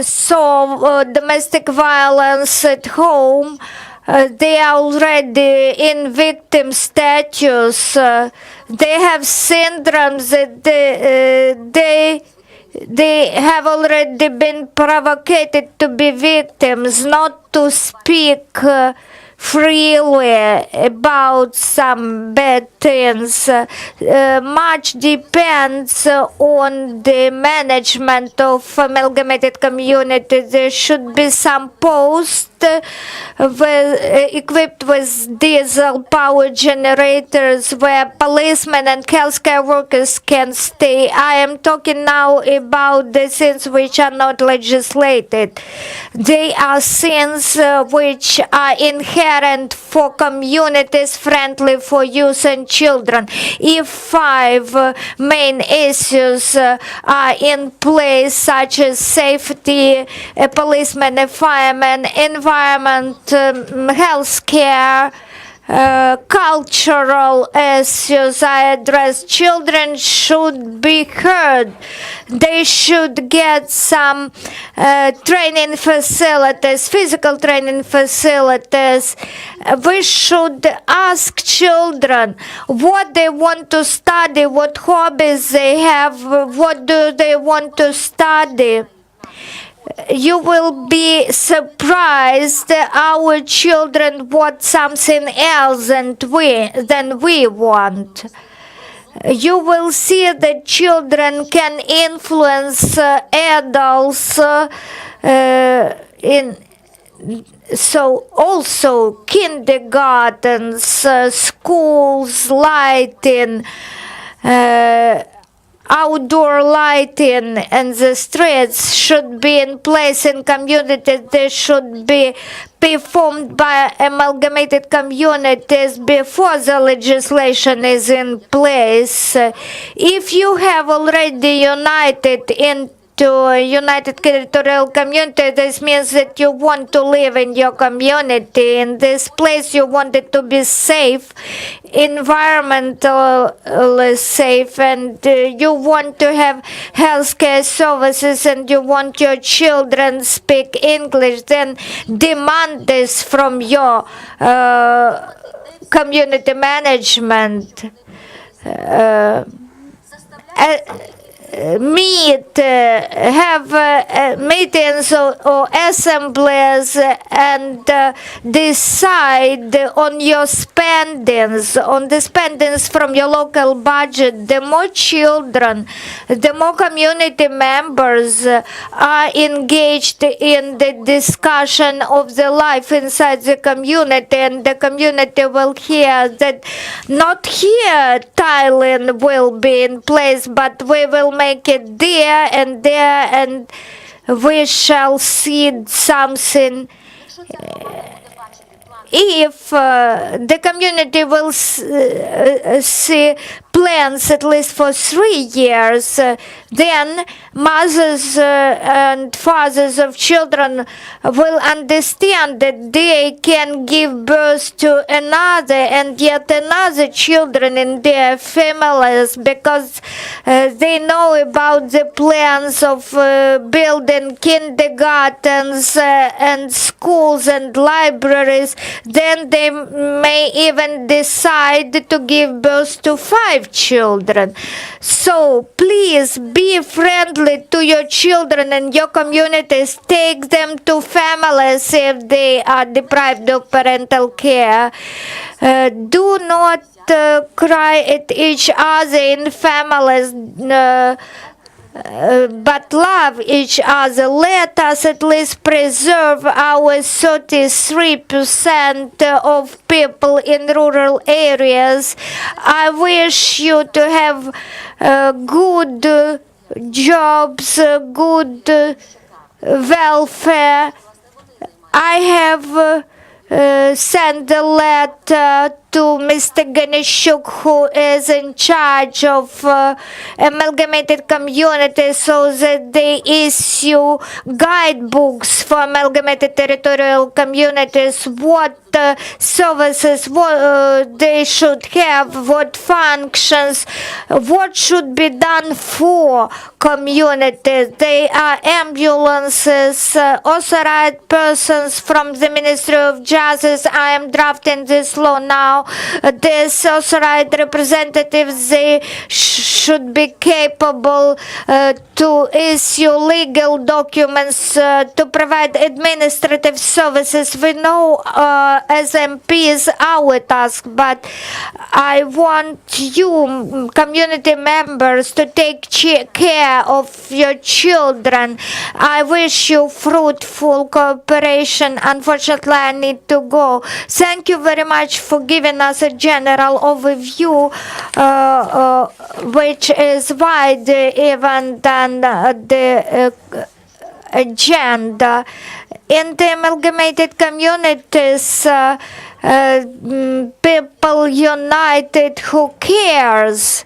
saw domestic violence at home. They are already in victim status. They have syndromes that they have already been provoked to be victims, not to speak freely about some bad things. Much depends on the management of amalgamated community. There should be some post equipped with diesel power generators where policemen and healthcare workers can stay. I am talking now about the things which are not legislated. They are things which are inherent for communities, friendly for youth and children. If 5 main issues are in place, such as safety, a policeman, a fireman, environment, healthcare, cultural issues I address, children should be heard. They should get some training facilities, physical training facilities. We should ask children what they want to study, what hobbies they have, what do they want to study. You will be surprised that our children want something else than we want. You will see that children can influence adults so also kindergartens, schools, lighting, outdoor lighting and the streets should be in place in communities. They should be performed by amalgamated communities before the legislation is in place. If you have already united into a united territorial community, this means that you want to live in your community. In this place you want it to be safe, environmentally safe, and you want to have healthcare services, and you want your children speak English, then demand this from your community management. Have meetings or assemblies and decide on your spendings, on the spendings from your local budget. The more children, the more community members are engaged in the discussion of the life inside the community, and the community will hear that not here tiling will be in place, but we will make it there, and we shall see something. If the community will see plans at least for 3 years, then mothers and fathers of children will understand that they can give birth to another and yet another children in their families, because they know about the plans of building kindergartens and schools and libraries. Then they may even decide to give birth to 5 children. So please be friendly to your children and your communities. Take them to families if they are deprived of parental care. Do not cry at each other in families. but love each other. Let us at least preserve our 33% of people in rural areas. I wish you to have good jobs, good welfare. I have sent a letter to Mr. Ganishuk, who is in charge of amalgamated communities, so that they issue guidebooks for amalgamated territorial communities, what services they should have, what functions, what should be done for communities. They are ambulances, authorized persons from the Ministry of Justice. I am drafting this law now. These authorized representatives, they should be capable to issue legal documents, to provide administrative services. We know as MPs our task, but I want you, community members, to take care of your children. I wish you fruitful cooperation. Unfortunately, I need to go. Thank you very much for giving us a general overview, which is wider even than the agenda. In the amalgamated communities, people united who cares.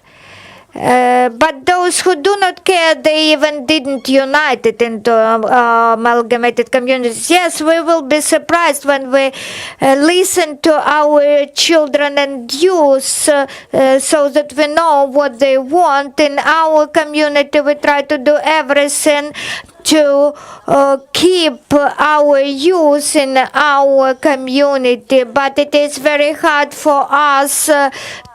But those who do not care, they even didn't unite it into amalgamated communities. Yes, we will be surprised when we listen to our children and youth, so that we know what they want. In our community, we try to do everything to keep our youth in our community, but it is very hard for us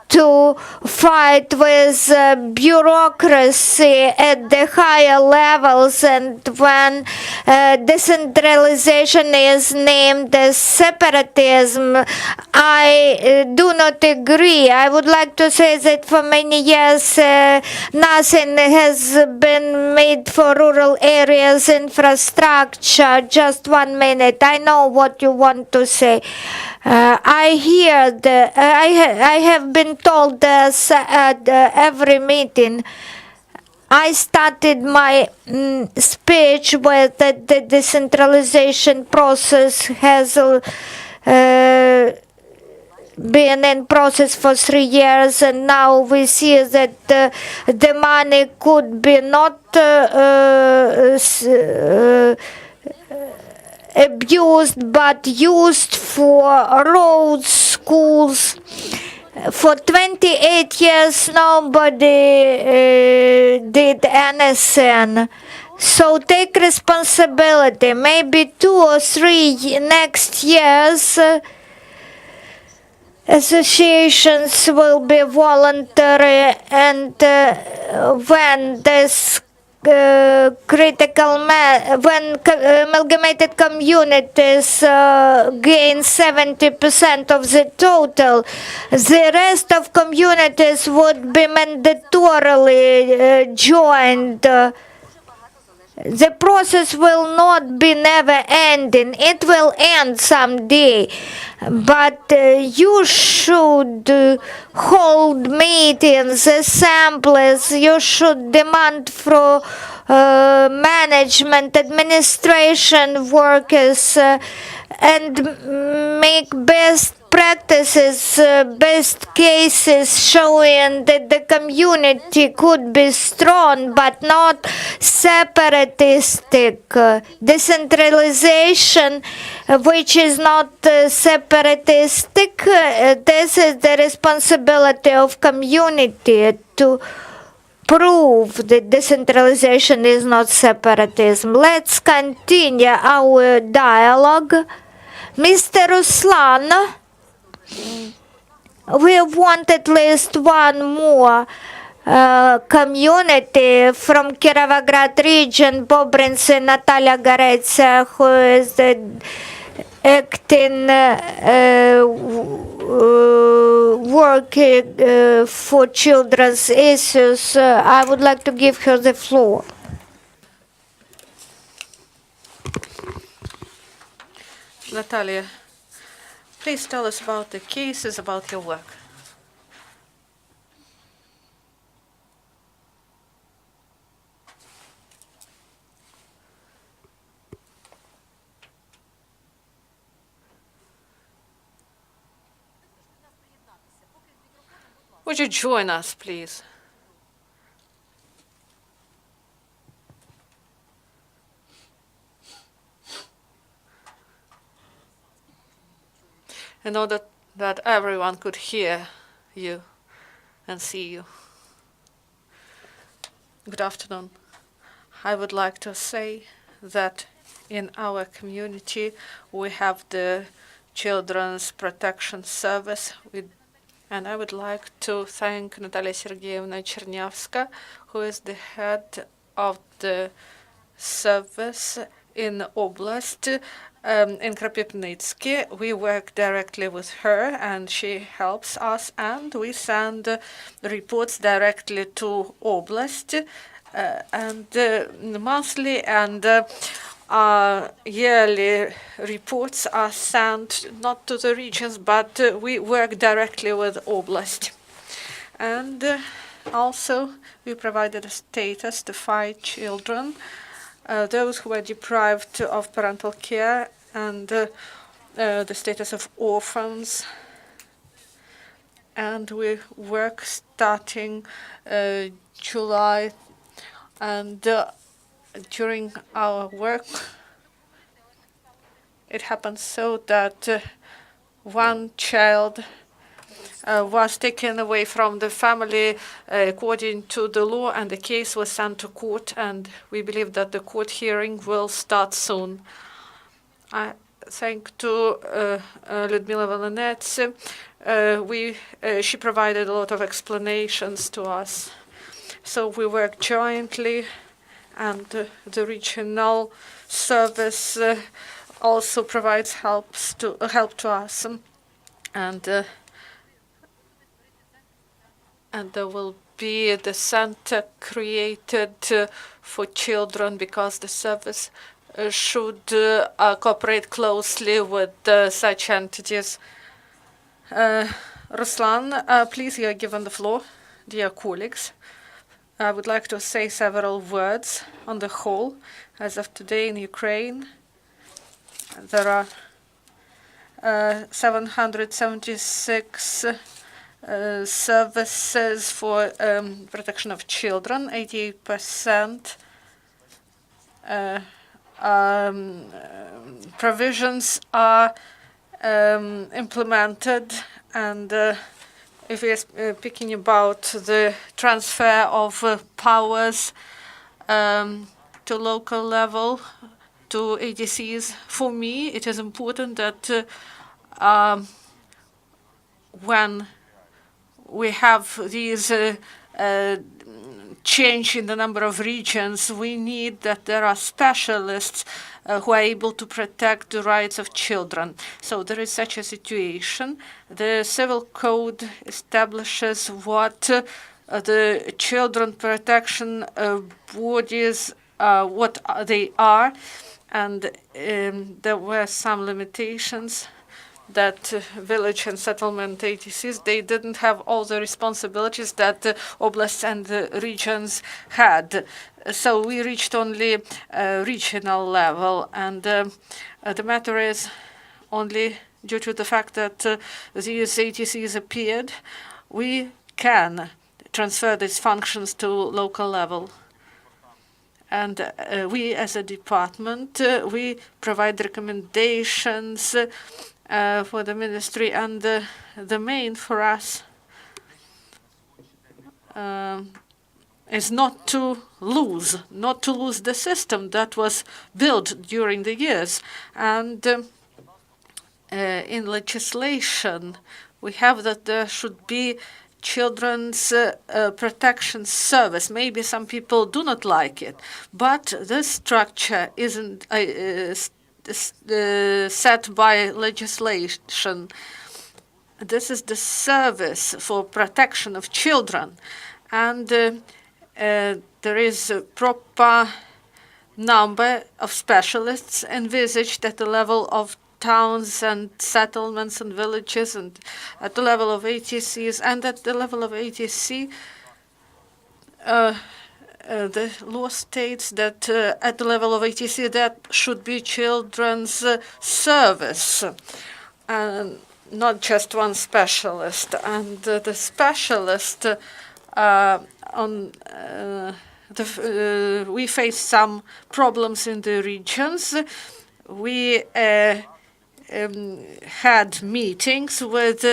to fight with bureaucracy at the higher levels, and when decentralization is named as separatism, I do not agree. I would like to say that for many years nothing has been made for rural areas infrastructure. Just 1 minute. I know what you want to say. I have been told this at every meeting. I started my speech with that the decentralization process has been in process for 3 years, and now we see that the money could be not abused, but used for roads, schools. For 28 years, nobody did anything. So take responsibility. Maybe 2 or 3 next years, associations will be voluntary, and when this when amalgamated communities gain 70% of the total, the rest of communities would be mandatorily joined. The process will not be never ending. It will end someday. But you should hold meetings, assemblies. You should demand for management, administration workers, and make best practices, best cases showing that the community could be strong but not separatistic. Decentralization, which is not separatistic, this is the responsibility of community to prove that decentralization is not separatism. Let's continue our dialogue. Mr. Ruslan, we want at least one more community from Kirovograd region, Bobrinцы, Natalia Goretsia, who is the acting work for children's issues. I would like to give her the floor. Natalia, please tell us about the cases, about your work. Would you join us, please? In order that everyone could hear you and see you. Good afternoon. I would like to say that in our community we have the Children's Protection Service, and I would like to thank Natalia Sergeyevna Chernyavska, who is the head of the service in Oblast, in Kropyvnytsky. We work directly with her, and she helps us, and we send reports directly to Oblast, and monthly and yearly reports are sent not to the regions, but we work directly with Oblast. And also we provided a status to 5 children, those who were deprived of parental care, and the status of orphans. And we work starting July, and during our work it happened so that one child was taken away from the family according to the law, and the case was sent to court, and we believe that the court hearing will start soon. I thank to Liudmila Volynets. She provided a lot of explanations to us. So we work jointly, and the regional service also provides help to us, and there will be the center created for children, because the service should cooperate closely with such entities. Ruslan, please, you are given the floor. Dear colleagues, I would like to say several words on the whole. As of today in Ukraine, there are 776 services for protection of children. 88% provisions are implemented, and if we are speaking about the transfer of powers to local level, to ADCs, for me it is important that when we have these change in the number of regions, we need that there are specialists who are able to protect the rights of children. So there is such a situation. The Civil Code establishes what the children protection bodies, what they are, and there were some limitations that village and settlement ATCs, they didn't have all the responsibilities that the oblasts and the regions had. So we reached only regional level, and the matter is only due to the fact that these ATCs appeared, we can transfer these functions to local level. And we as a department, we provide recommendations for the ministry, and the main for us is not to lose the system that was built during the years. And in legislation, we have that there should be children's protection service. Maybe some people do not like it, but this structure isn't set by legislation. This is the service for protection of children, and there is a proper number of specialists envisaged at the level of towns and settlements and villages, and at the level of ATCs, and at the level of ATC, the law states that at the level of ATC that should be children's service, and not just one specialist. And the specialist we face some problems in the regions. We had meetings with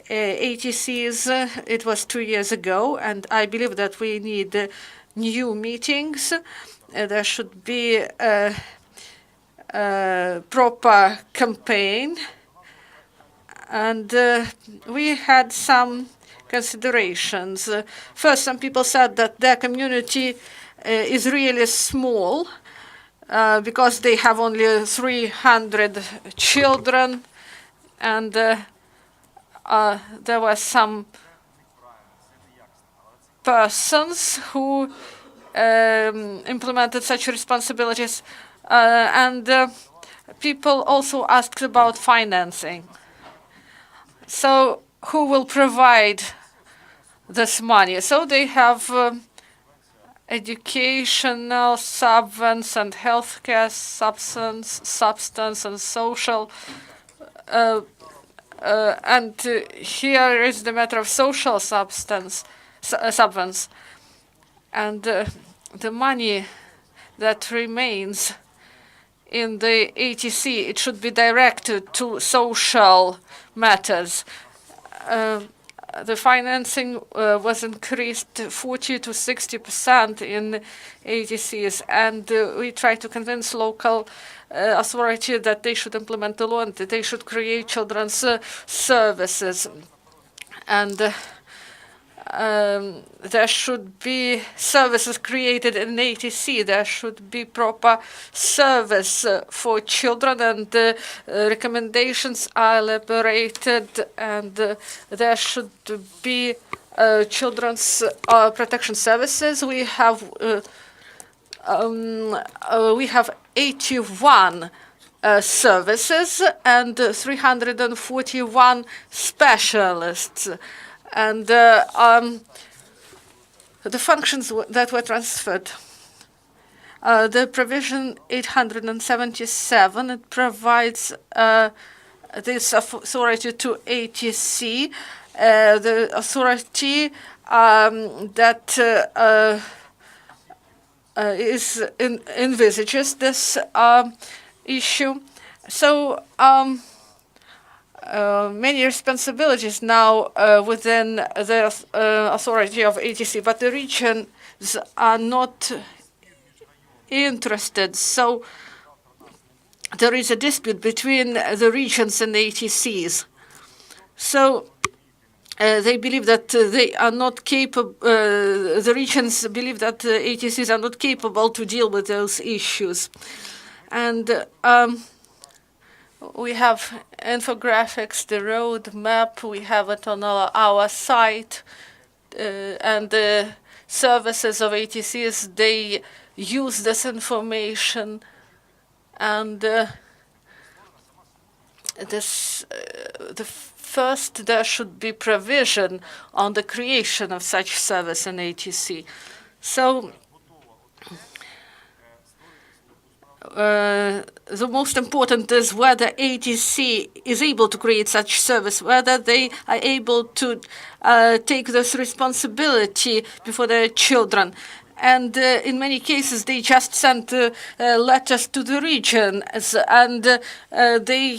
ATCs. It was 2 years ago, and I believe that we need new meetings. There should be a proper campaign, and we had some considerations. First, some people said that their community is really small because they have only 300 children, and there were some persons who implemented such responsibilities, and people also asked about financing. So who will provide this money? So they have educational substance and healthcare substance and social. And here is the matter of social substance. And the money that remains in the ATC, it should be directed to social matters. The financing was increased 40 to 60% in ATCs, and we try to convince local authority that they should implement the law and that they should create children's services. And there should be services created in ATC. There should be proper service for children, and recommendations are elaborated, and there should be children's protection services. We have 81 services and 341 specialists. And the functions that were transferred. The provision 877, it provides this authority to ATC, the authority that envisages this issue. So many responsibilities now within the authority of ATC, but the regions are not interested. So there is a dispute between the regions and the ATCs. So they believe that they are not capable, the regions believe that the ATCs are not capable to deal with those issues. And we have infographics, the road map, we have it on our site, and the services of ATCs, they use this information, and first there should be provision on the creation of such service in ATC. So the most important is whether ATC is able to create such service, whether they are able to take this responsibility before their children. And in many cases, they just send letters to the region, and they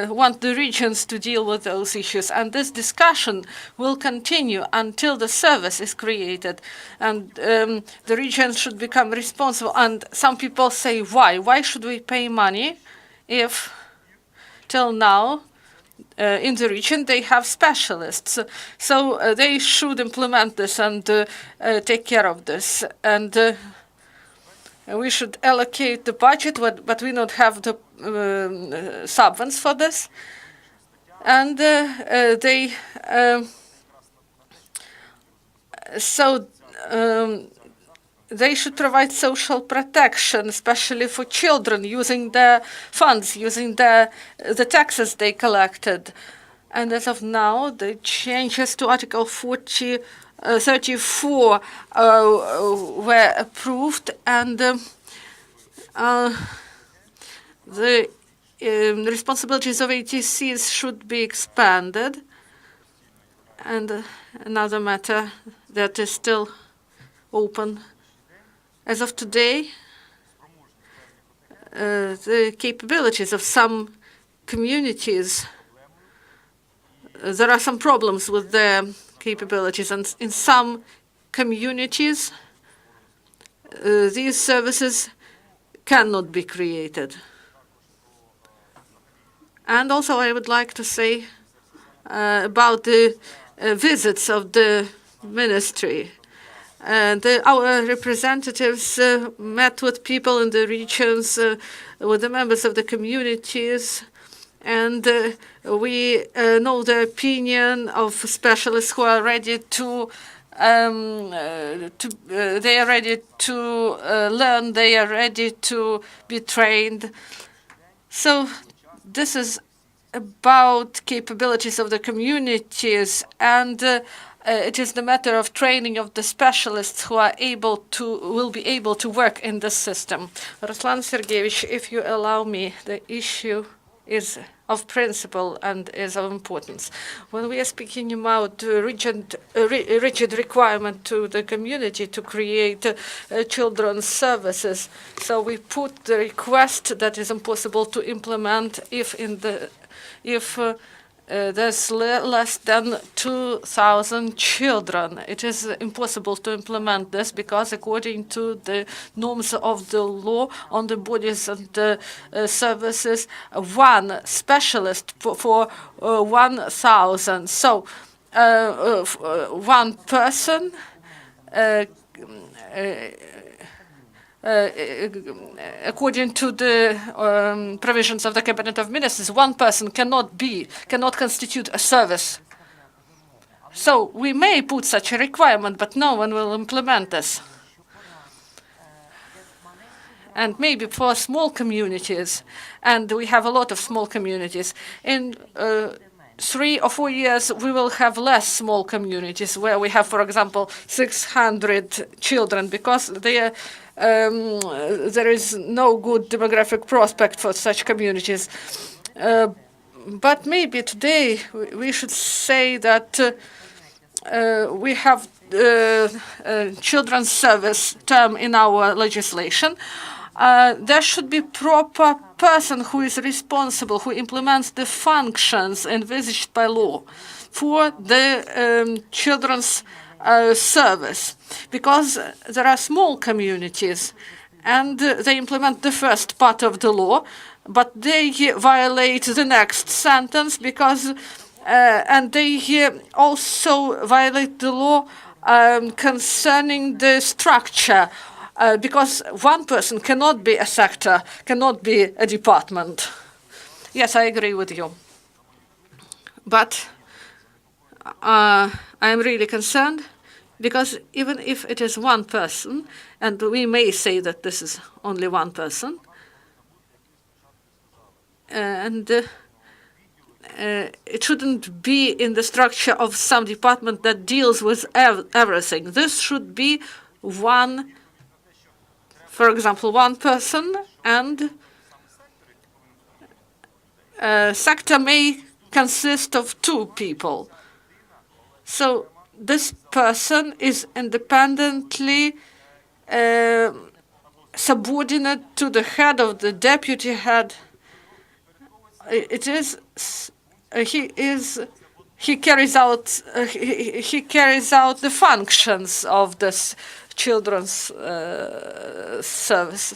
want the regions to deal with those issues. And this discussion will continue until the service is created, and the regions should become responsible. And some people say, why? Why should we pay money if till now in the region they have specialists? So they should implement this and take care of this. And We should allocate the budget, but we don't have the subvents for this. And they should provide social protection, especially for children, using their funds, using the taxes they collected. And as of now, the changes to Article 34 were approved, and the responsibilities of ATCs should be expanded. And another matter that is still open as of today, the capabilities of some communities. There are some problems with their capabilities, and in some communities, these services cannot be created. And also, I would like to say about the visits of the ministry. Our representatives met with people in the regions, with the members of the communities, and we know the opinion of specialists who are ready to they are ready to learn, they are ready to be trained. So this is about capabilities of the communities, and it is the matter of training of the specialists who are will be able to work in the system. Ruslan Sergeyevich, if you allow me, the issue is of principle and is of importance. When we are speaking about rigid requirement to the community to create children's services, so we put the request that is impossible to implement if there's less than 2,000 children. It is impossible to implement this because according to the norms of the law on the bodies and the services, one specialist for 1,000. So one person according to the provisions of the Cabinet of Ministers, one person cannot constitute a service. So we may put such a requirement, but no one will implement this. And maybe for small communities, and we have a lot of small communities, in 3 or 4 years, we will have less small communities where we have, for example, 600 children, because there is no good demographic prospect for such communities. But maybe today we should say that we have children's service term in our legislation. There should be proper person who is responsible, who implements the functions envisaged by law for the children's service, because there are small communities and they implement the first part of the law, but they violate the next sentence because and they also violate the law concerning the structure. Because one person cannot be a sector, cannot be a department. Yes, I agree with you. But I am really concerned because even if it is one person, and we may say that this is only one person, and it shouldn't be in the structure of some department that deals with everything. This should be one. For example, one person, and a sector may consist of 2 people. So this person is independently subordinate to the head of the deputy head. He carries out the functions of this children's service.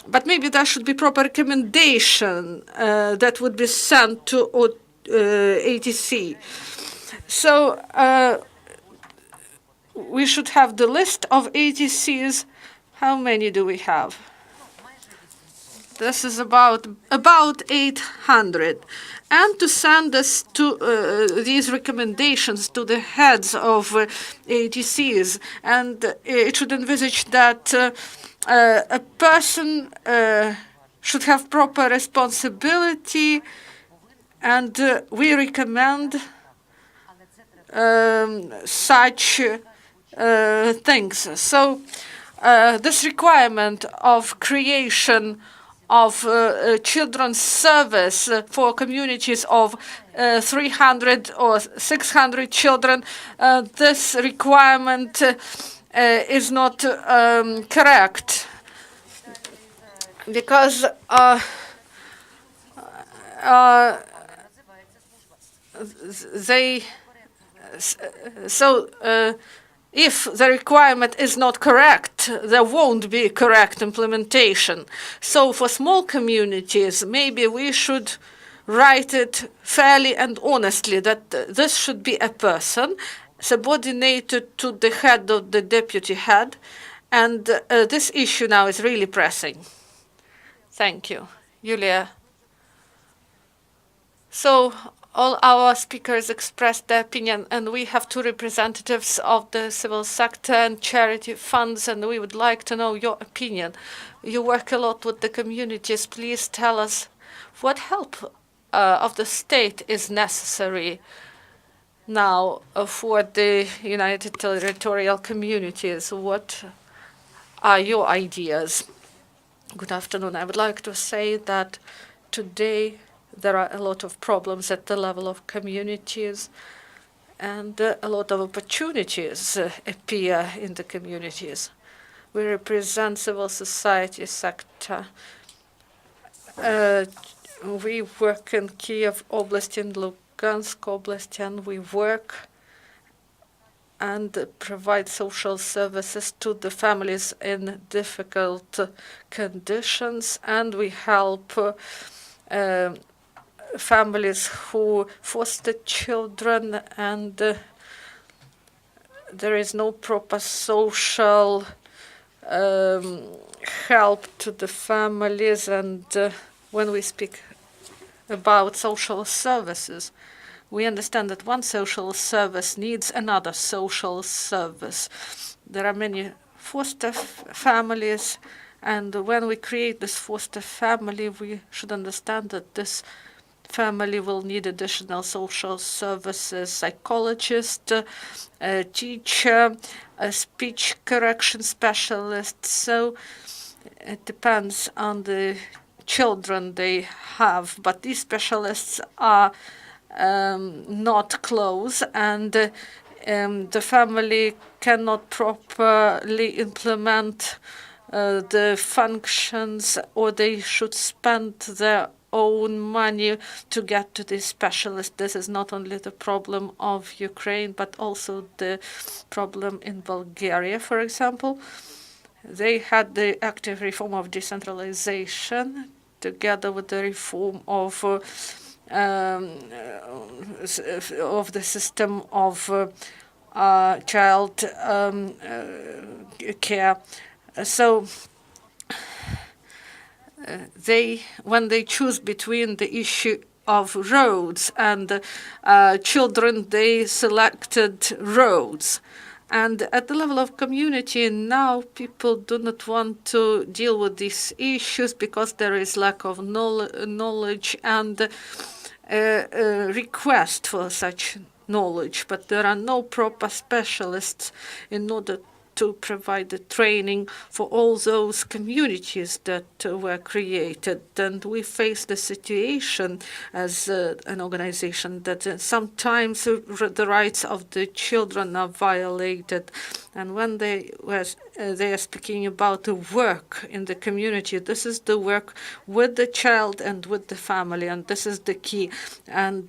But maybe there should be proper recommendation that would be sent to ATC. So we should have the list of ATCs How many do we have? This is about 800. And to send us to these recommendations to the heads of ATCs, and it should envisage that a person should have proper responsibility, and we recommend such things. So this requirement of creation of children's service for communities of 300 or 600 children, this requirement is not correct, because if the requirement is not correct, there won't be correct implementation. So for small communities, maybe we should write it fairly and honestly that this should be a person subordinated to the head of the deputy head, and this issue now is really pressing. Thank you. Yulia. So all our speakers expressed their opinion, and we have two representatives of the civil sector and charity funds, and we would like to know your opinion. You work a lot with the communities. Please tell us what help of the state is necessary now for the United Territorial Communities. What are your ideas? Good afternoon. I would like to say that today there are a lot of problems at the level of communities, and a lot of opportunities appear in the communities. We represent civil society sector. We work in Kiev Oblast, in Lugansk Oblast, and we work and provide social services to the families in difficult conditions, and we help families who foster children, and there is no proper social help to the families. And when we speak about social services, we understand that one social service needs another social service. There are many foster families, and when we create this foster family, we should understand that this family will need additional social services, psychologist, a teacher, a speech correction specialist. So it depends on the children they have, but these specialists are not close, and the family cannot properly implement the functions, or they should spend their own money to get to this specialist. This is not only the problem of Ukraine, but also the problem in Bulgaria, for example. They had the active reform of decentralization together with the reform of the system of child care. So when they choose between the issue of roads and children, they selected roads. And at the level of community now, people do not want to deal with these issues because there is lack of knowledge and request for such knowledge. But there are no proper specialists in order to provide the training for all those communities that were created. And we face the situation as an organization that sometimes the rights of the children are violated. And when they are speaking about the work in the community, this is the work with the child and with the family, and this is the key. And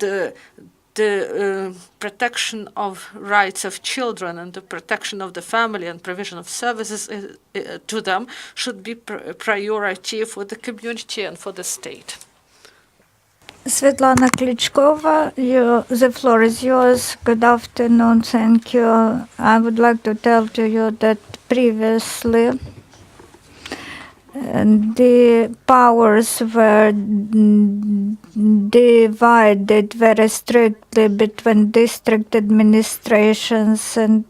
the protection of rights of children and the protection of the family and provision of services to them should be priority for the community and for the state. Svetlana Klitschkova, the floor is yours. Good afternoon, thank you. I would like to tell to you that previously the powers were divided very strictly between district administrations and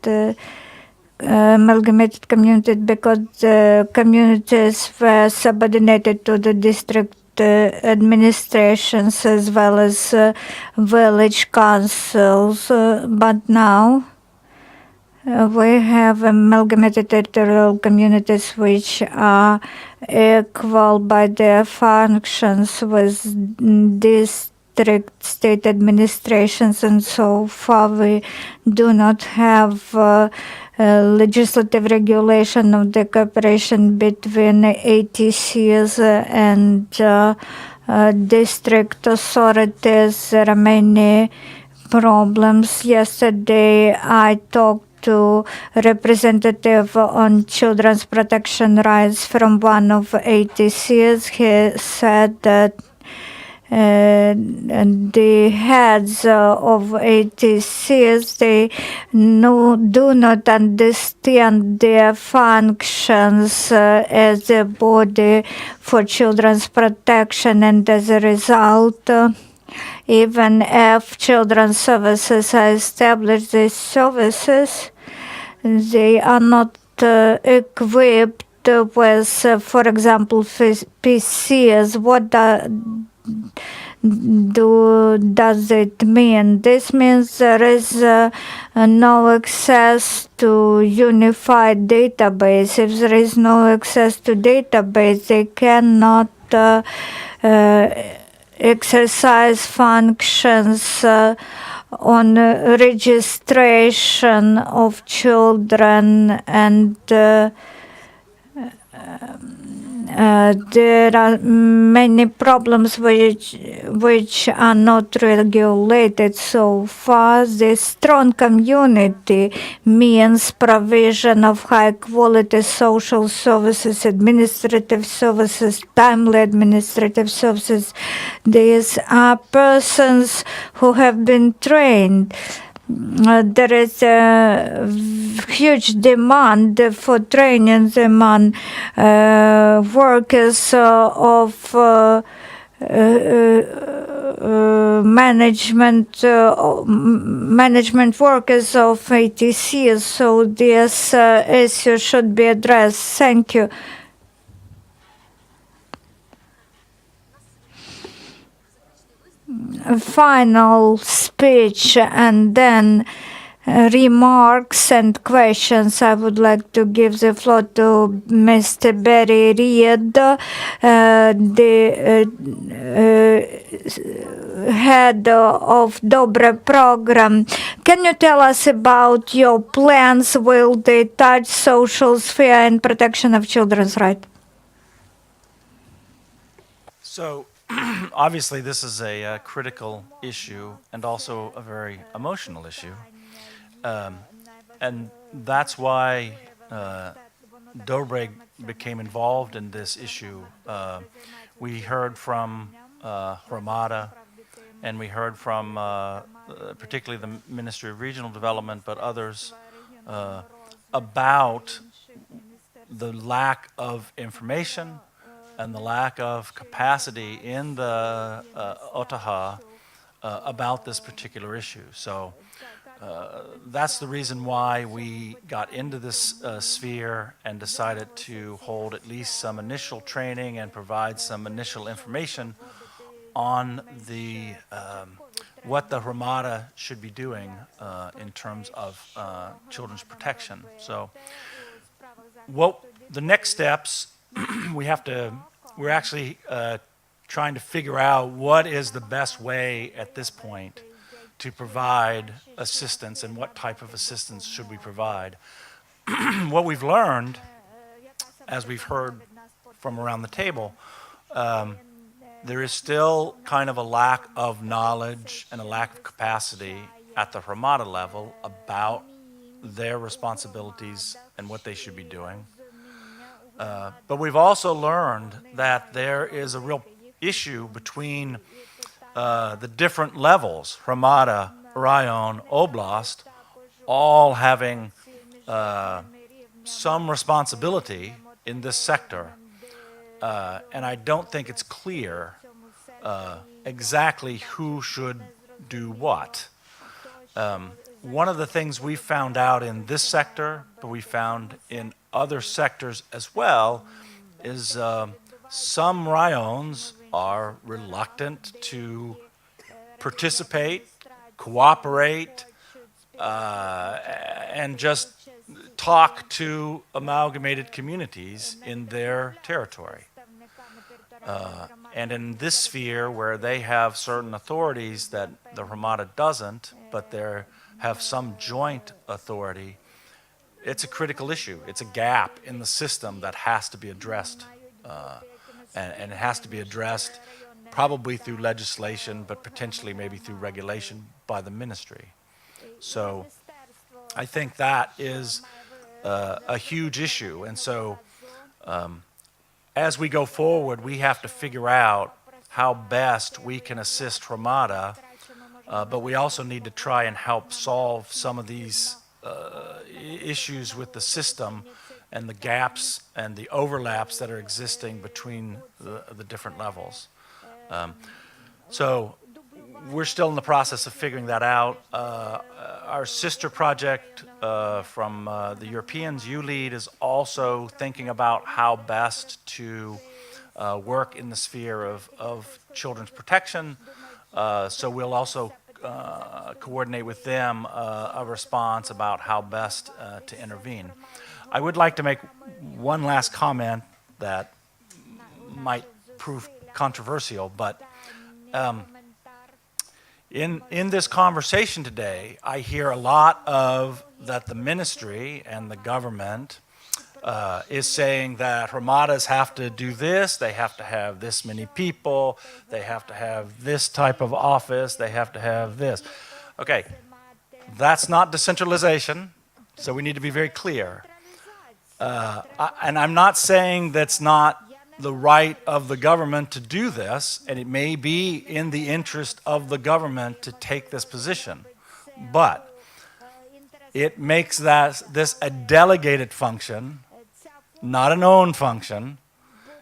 amalgamated communities, because the communities were subordinated to the district administrations as well as village councils. But now we have amalgamated territorial communities which are equal by their functions with district state administrations, and so far we do not have legislative regulation of the cooperation between ATCs and district authorities. There are many problems. Yesterday I talked to representative on children's protection rights from one of ATCs. He said that the heads of ATCs, they do not understand their functions as a body for children's protection, and as a result, even if children's services are established, these services, they are not equipped with, for example, PCs. What does it mean? This means there is no access to unified database. If there is no access to database, they cannot exercise functions on registration of children, and there are many problems which are not regulated so far. The strong community means provision of high quality social services, administrative services, timely administrative services. These are persons who have been trained. There is a huge demand for training among workers of management workers of ATCs, so this issue should be addressed. Thank you. Final speech and then remarks and questions. I would like to give the floor to Mr. Barry Reid, the head of DOBRE program. Can you tell us about your plans? Will they touch social sphere and protection of children's rights? So, obviously, this is a critical issue and also a very emotional issue. And that's why DOBRE became involved in this issue. We heard from Hromada, and we heard from particularly the Ministry of Regional Development, but others, about the lack of information and the lack of capacity in the OTAHA about this particular issue. So that's the reason why we got into this sphere and decided to hold at least some initial training and provide some initial information on the what the Hromada should be doing in terms of children's protection. So what the next steps, we're actually trying to figure out what is the best way at this point to provide assistance and what type of assistance should we provide. What we've learned, as we've heard from around the table, there is still kind of a lack of knowledge and a lack of capacity at the Hromada level about their responsibilities and what they should be doing. But we've also learned that there is a real issue between the different levels, Hromada, Rayon, Oblast, all having some responsibility in this sector. and I don't think it's clear exactly who should do what. One of the things we found out in this sector, but we found in other sectors as well, is some rayons are reluctant to participate, cooperate, and just talk to amalgamated communities in their territory. And in this sphere where they have certain authorities that the Hromada doesn't, but they have some joint authority, it's a critical issue. It's a gap in the system that has to be addressed. And it has to be addressed probably through legislation, but potentially maybe through regulation by the ministry. So I think that is a huge issue. And so as we go forward, we have to figure out how best we can assist Hromada, but we also need to try and help solve some of these issues with the system and the gaps and the overlaps that are existing between the different levels. So we're still in the process of figuring that out. Our sister project from the Europeans, ULEAD, is also thinking about how best to work in the sphere of children's protection. So we'll also coordinate with them a response about how best to intervene. I would like to make one last comment that might prove controversial, but in this conversation today, I hear a lot of that the ministry and the government is saying that Hromadas have to do this, they have to have this many people, they have to have this type of office, they have to have this. Okay, that's not decentralization, so we need to be very clear. And I'm not saying that's not the right of the government to do this, and it may be in the interest of the government to take this position, but it makes this a delegated function, not an own function,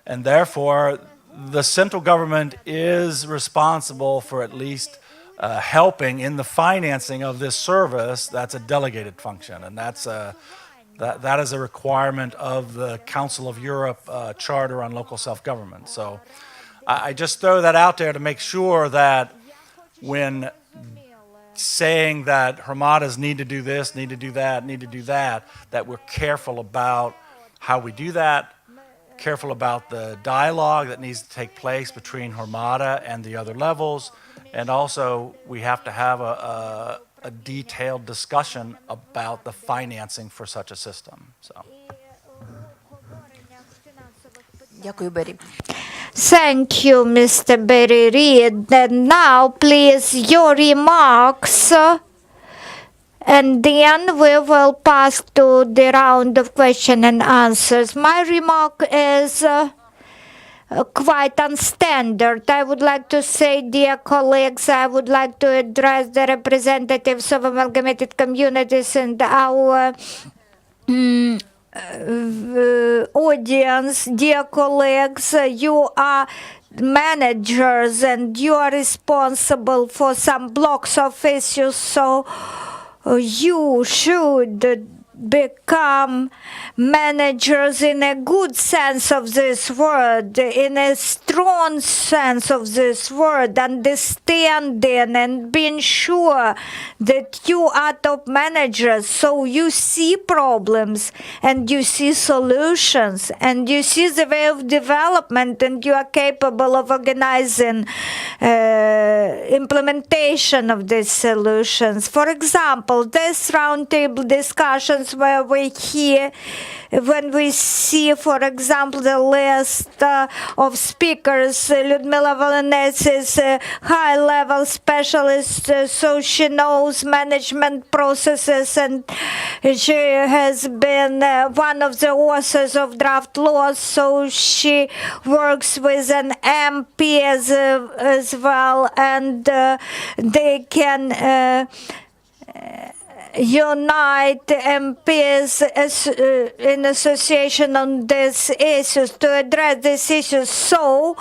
and therefore the central government is responsible for at least helping in the financing of this service. That's a delegated function, and that is a requirement of the Council of Europe Charter on Local Self-Government. So I just throw that out there to make sure that when saying that Hromadas need to do this, need to do that, need to do that, that we're careful about how we do that, careful about the dialogue that needs to take place between Hromada and the other levels, and also we have to have a detailed discussion about the financing for such a system. So. Дякую, Бері. Thank you, Mr. Berry Reed. And now, please, your remarks, and then we will pass to the round of question and answers. My remark is quite unstandard. I would like to say, dear colleagues, I would like to address the representatives of amalgamated communities and our audience. Dear colleagues, you are managers and you are responsible for some blocks of issues, so you should become managers in a good sense of this word, in a strong sense of this word, understanding and being sure that you are top managers, so you see problems and you see solutions and you see the way of development and you are capable of organizing implementation of these solutions. For example, this roundtable discussions where we hear, when we see, for example, the list of speakers, Liudmila Volynets is a high-level specialist, so she knows management processes, and she has been one of the authors of draft laws, so she works with an MP as well, and they can unite MPs in association on these issues, to address these issues. So,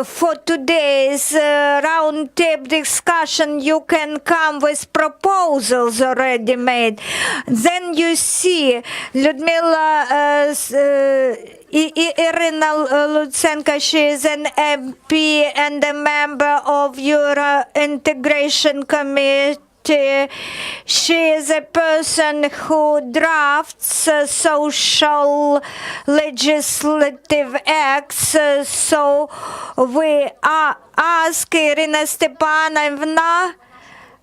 for today's roundtable discussion, you can come with proposals already made. Then you see Liudmila Iryna Lutsenko, she is an MP and a member of Euro Integration Committee. She is a person who drafts social legislative acts. So we ask Iryna Stepanovna.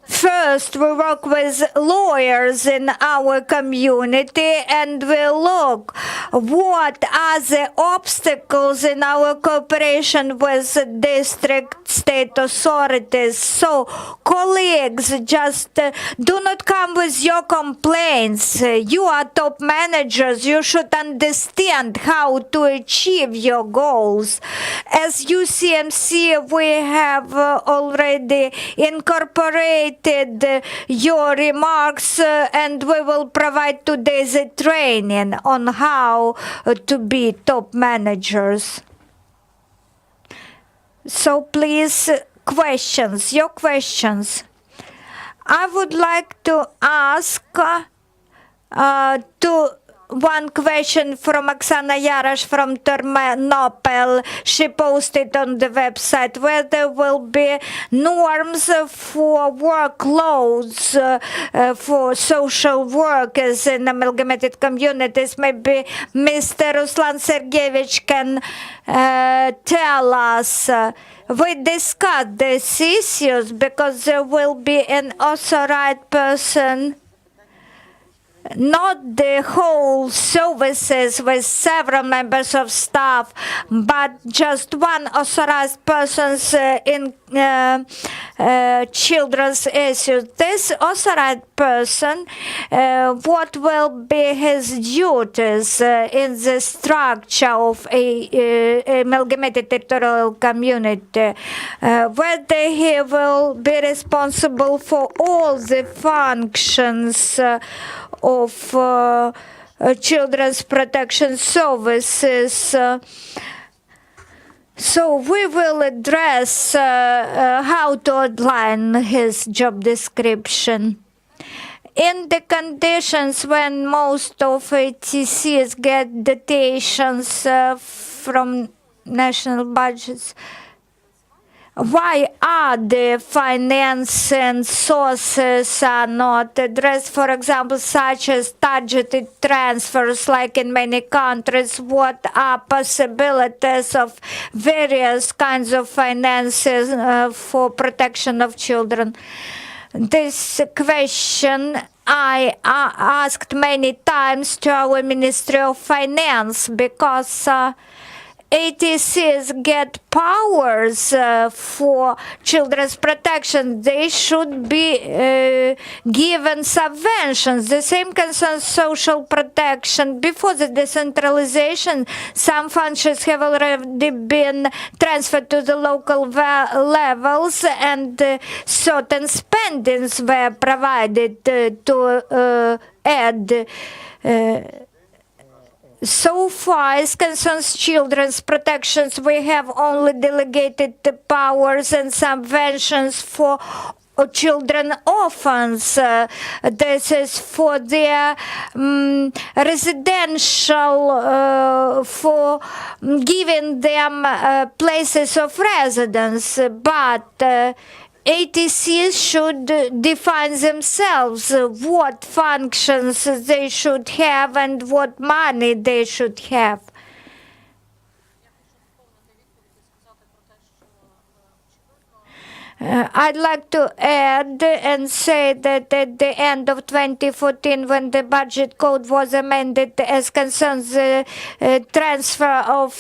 First, we work with lawyers in our community and we look what are the obstacles in our cooperation with district state authorities. So, colleagues, just do not come with your complaints. You are top managers. You should understand how to achieve your goals. As UCMC, we have already incorporated your remarks and we will provide today's training on how to be top managers. So please, questions, your questions. I would like to ask one question from Oksana Yarosh from Ternopil. She posted on the website where there will be norms for workloads for social workers in amalgamated communities. Maybe Mr. Ruslan Sergeyevich can tell us. We discussed these issues because there will be an authorized person, not the whole services with several members of staff, but just one authorized person in children's issues. This authorized person, what will be his duties in the structure of a amalgamated territorial community, whether he will be responsible for all the functions of children's protection services. So we will address how to outline his job description. In the conditions when most of ATCs get dotations from national budgets, why are the financing sources are not addressed, for example, such as targeted transfers like in many countries? What are possibilities of various kinds of finances for protection of children? This question I asked many times to our Ministry of Finance because ATCs get powers for children's protection. They should be given subventions. The same concerns social protection. Before the decentralization, some functions have already been transferred to the local levels and certain spendings were provided to add. So far, as concerns children's protections, we have only delegated the powers and subventions for children orphans. This is for their residential, for giving them places of residence, but ATCs should define themselves what functions they should have and what money they should have. I'd like to add and say that at the end of 2014, when the budget code was amended as concerns the transfer of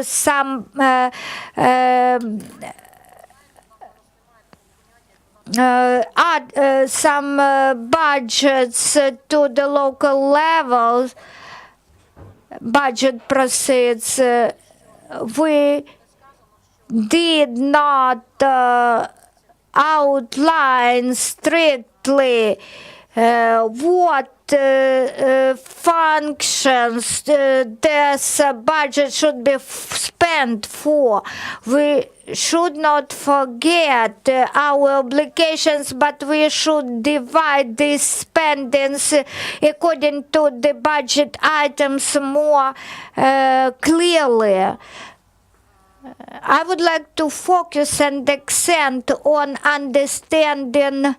some some budgets to the local levels, budget proceeds, we did not outline strictly what functions this budget should be spent for. We should not forget our obligations, but we should divide these spendings according to the budget items more clearly. I would like to focus and accent on understanding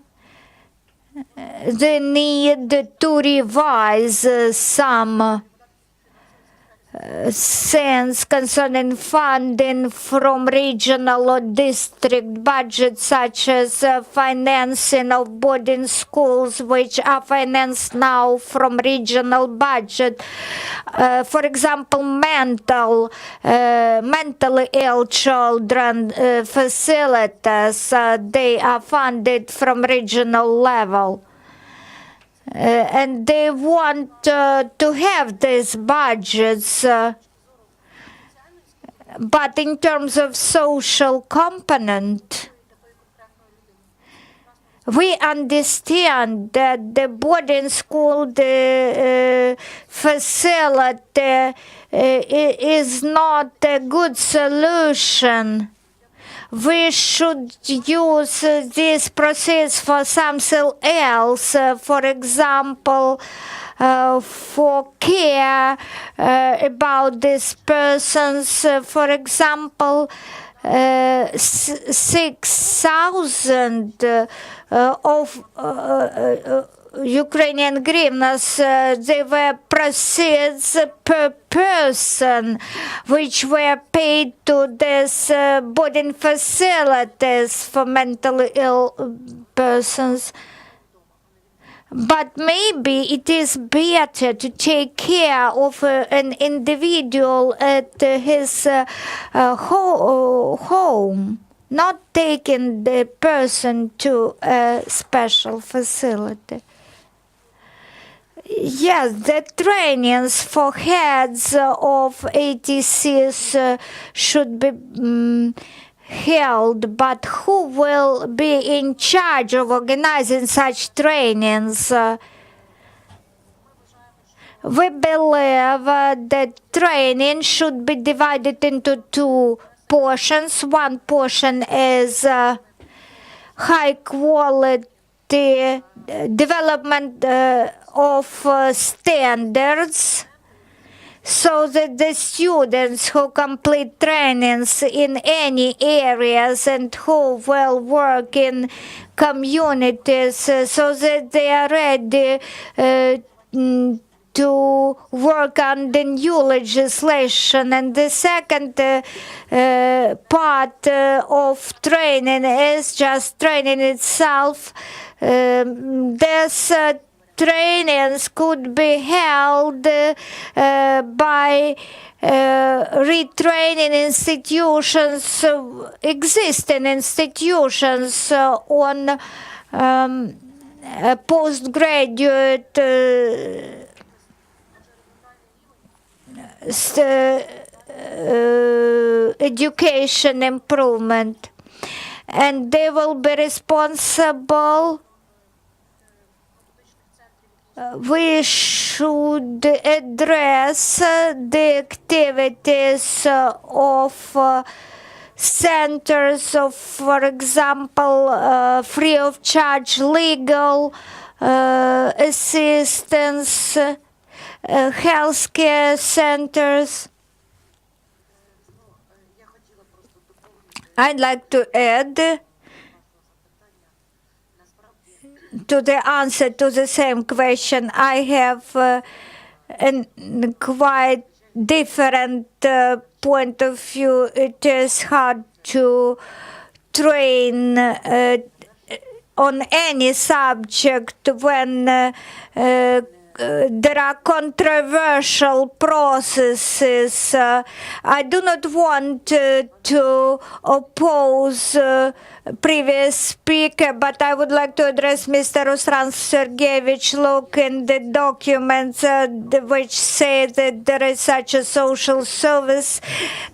the need to revise some things concerning funding from regional or district budgets, such as financing of boarding schools, which are financed now from regional budget. For example, mentally ill children facilities, they are funded from regional level. And they want to have these budgets, but in terms of social component, we understand that the boarding school, the facility is not a good solution. We should use this process for something else, for example, for care about these persons. For example, 6,000 of Ukrainian hryvnias, they were proceeds per person, which were paid to these boarding facilities for mentally ill persons. But maybe it is better to take care of an individual at his home, not taking the person to a special facility. Yes, the trainings for heads of ATCs should be held, but who will be in charge of organizing such trainings? We believe that training should be divided into two portions. One portion is high quality development of standards, so that the students who complete trainings in any areas and who will work in communities, so that they are ready to work on the new legislation. And the second part of training is just training itself. This trainings could be held by retraining institutions, existing institutions on postgraduate education improvement, and they will be responsible. We should address the activities of centers of, for example, free of charge legal assistance, healthcare centers. I'd like to add to the answer to the same question. I have a quite different point of view. It is hard to train on any subject when there are controversial processes. I do not want to oppose previous speaker, but I would like to address Mr. Ruslan Sergeyevich. Look in the documents which say that there is such a social service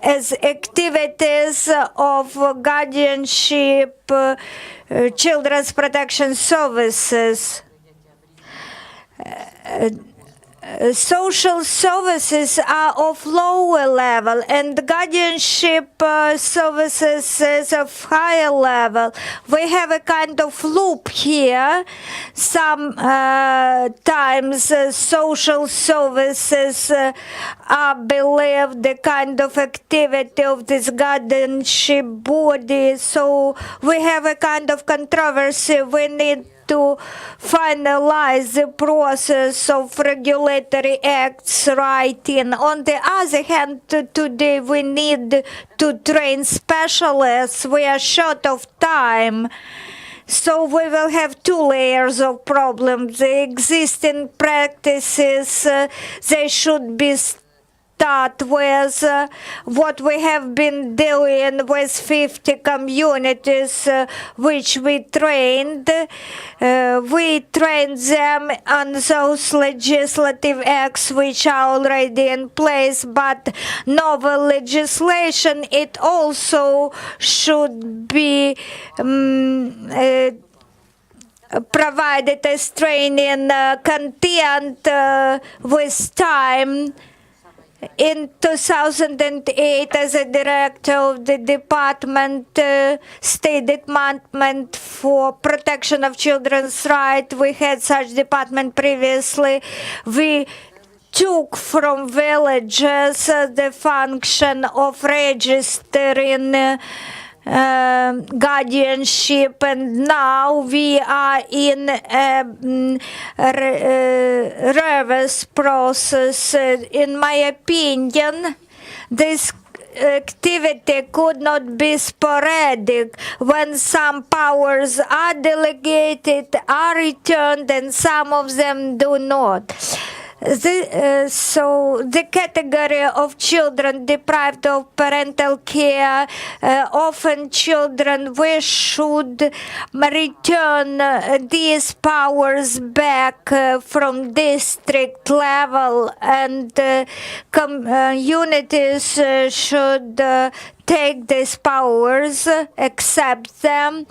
as activities of guardianship, children's protection services. social services are of lower level and guardianship services is of higher level. We have a kind of loop here. Sometimes social services are believed the kind of activity of this guardianship body. So we have a kind of controversy. We need to finalize the process of regulatory acts writing. On the other hand, today we need to train specialists. We are short of time. So we will have two layers of problems. The existing practices, they should be start with what we have been doing with 50 communities which we trained. We trained them on those legislative acts which are already in place, but novel legislation, it also should be provided as training content with time. In 2008, as a director of the State Department for Protection of Children's Rights, we had such department previously. We took from villages the function of registering guardianship, and now we are in a reverse process. In my opinion, this activity could not be sporadic. When some powers are delegated, are returned, and some of them do not. So the category of children deprived of parental care, often children, we should return these powers back from district level, and communities should take these powers, accept them.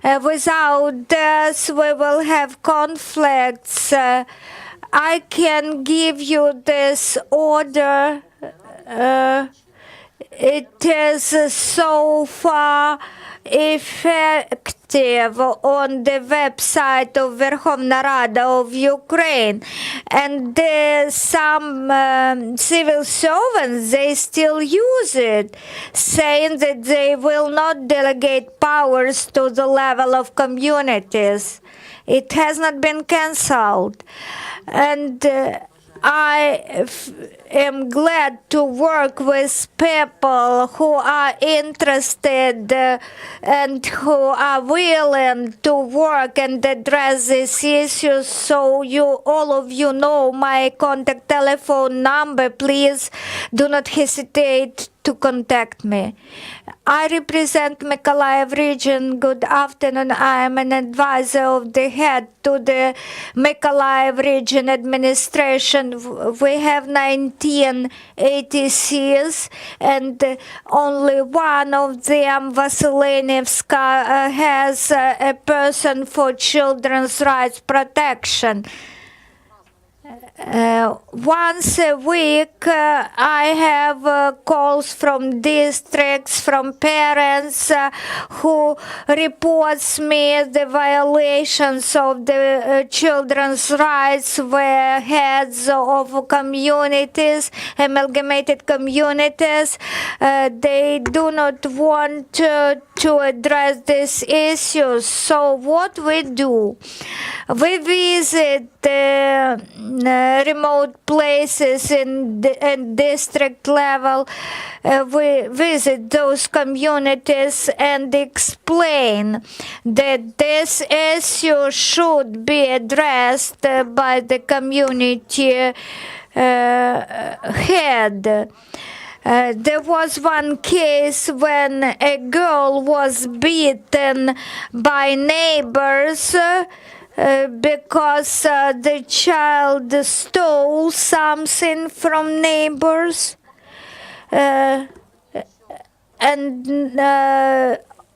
Without this, we will have conflicts. I can give you this order. It is so far effective on the website of Verkhovna Rada of Ukraine, and some civil servants, they still use it, saying that they will not delegate powers to the level of communities. It has not been cancelled. And I am glad to work with people who are interested and who are willing to work and address these issues. So all of you know my contact telephone number. Please do not hesitate to contact me. I represent Mykolaiv region. Good afternoon. I am an advisor of the head to the Mykolaiv region administration. We have 19 ATCs, and only one of them, Vyshnivetska, has a person for children's rights protection. Once a week, I have calls from districts, from parents who reports me the violations of the children's rights, where heads of communities, amalgamated communities, they do not want to address these issues. So what we do? We visit remote places in district level. We visit those communities and explain that this issue should be addressed by the community head. There was one case when a girl was beaten by neighbors because the child stole something from neighbors, and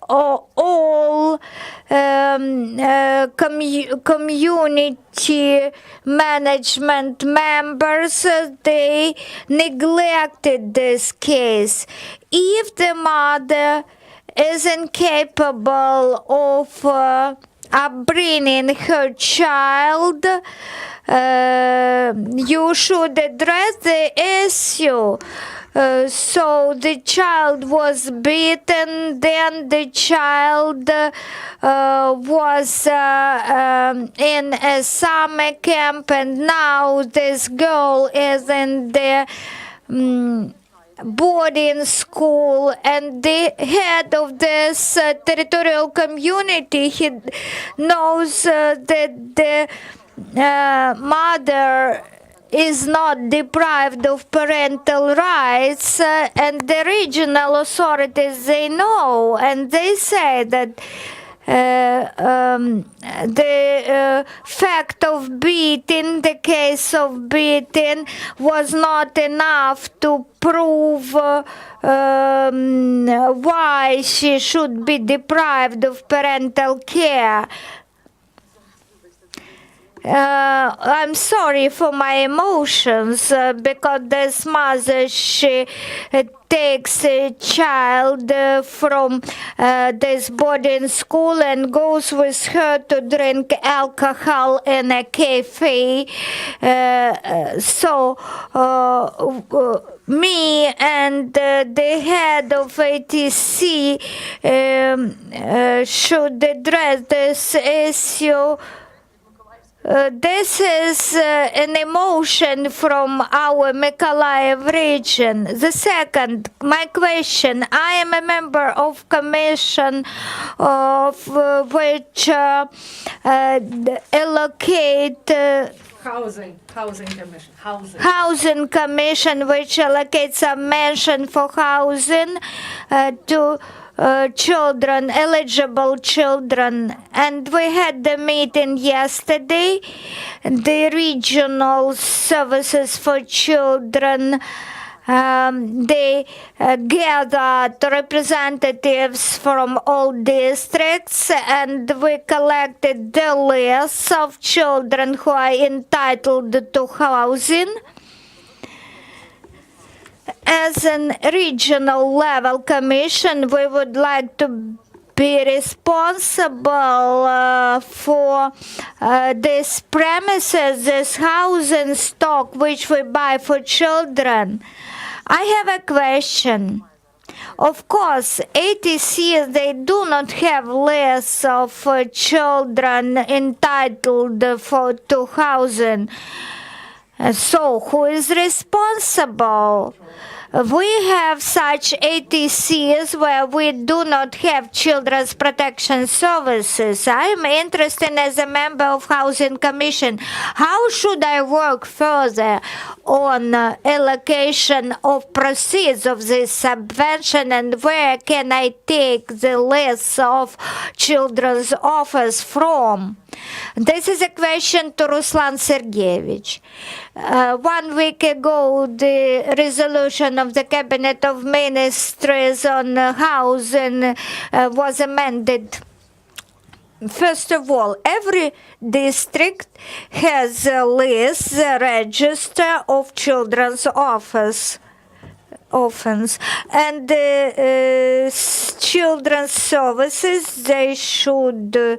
all community management members, they neglected this case. If the mother is incapable of upbringing her child, you should address the issue. So the child was beaten, then the child was in a summer camp, and now this girl is in the boarding school, and the head of this territorial community, he knows that the mother is not deprived of parental rights, and the regional authorities, they know, and they say that the fact of beating, the case of beating, was not enough to prove why she should be deprived of parental care. I'm sorry for my emotions because this mother, she takes a child from this boarding school and goes with her to drink alcohol in a cafe. So me and the head of ATC should address this issue. This is an emotion from our Mykolaiv region. The second, my question, I am a member of commission of which allocate Housing Commission, which allocates a mention for housing to children, eligible children. And we had the meeting yesterday. The regional services for children, they gathered representatives from all districts, and we collected the list of children who are entitled to housing. As a regional level commission, we would like to be responsible for these premises, this housing stock which we buy for children. I have a question. Of course, ATCs, they do not have lists of children entitled to housing. So who is responsible? We have such ATCs where we do not have children's protection services. I am interested as a member of Housing Commission. How should I work further on allocation of proceeds of this subvention, and where can I take the list of children's offers from? This is a question to Ruslan Sergeyevich. 1 week ago, the resolution of the Cabinet of Ministers on housing was amended. First of all, every district has a list, the register of children's orphans, and children's services, they should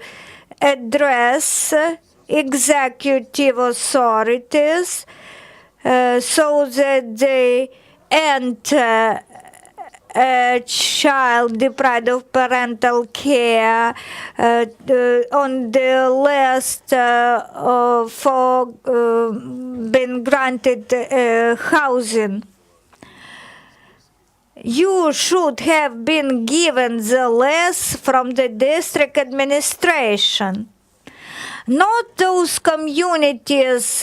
address executive authorities so that they enter a child deprived of parental care on the list for being granted housing. You should have been given the list from the district administration. Not those communities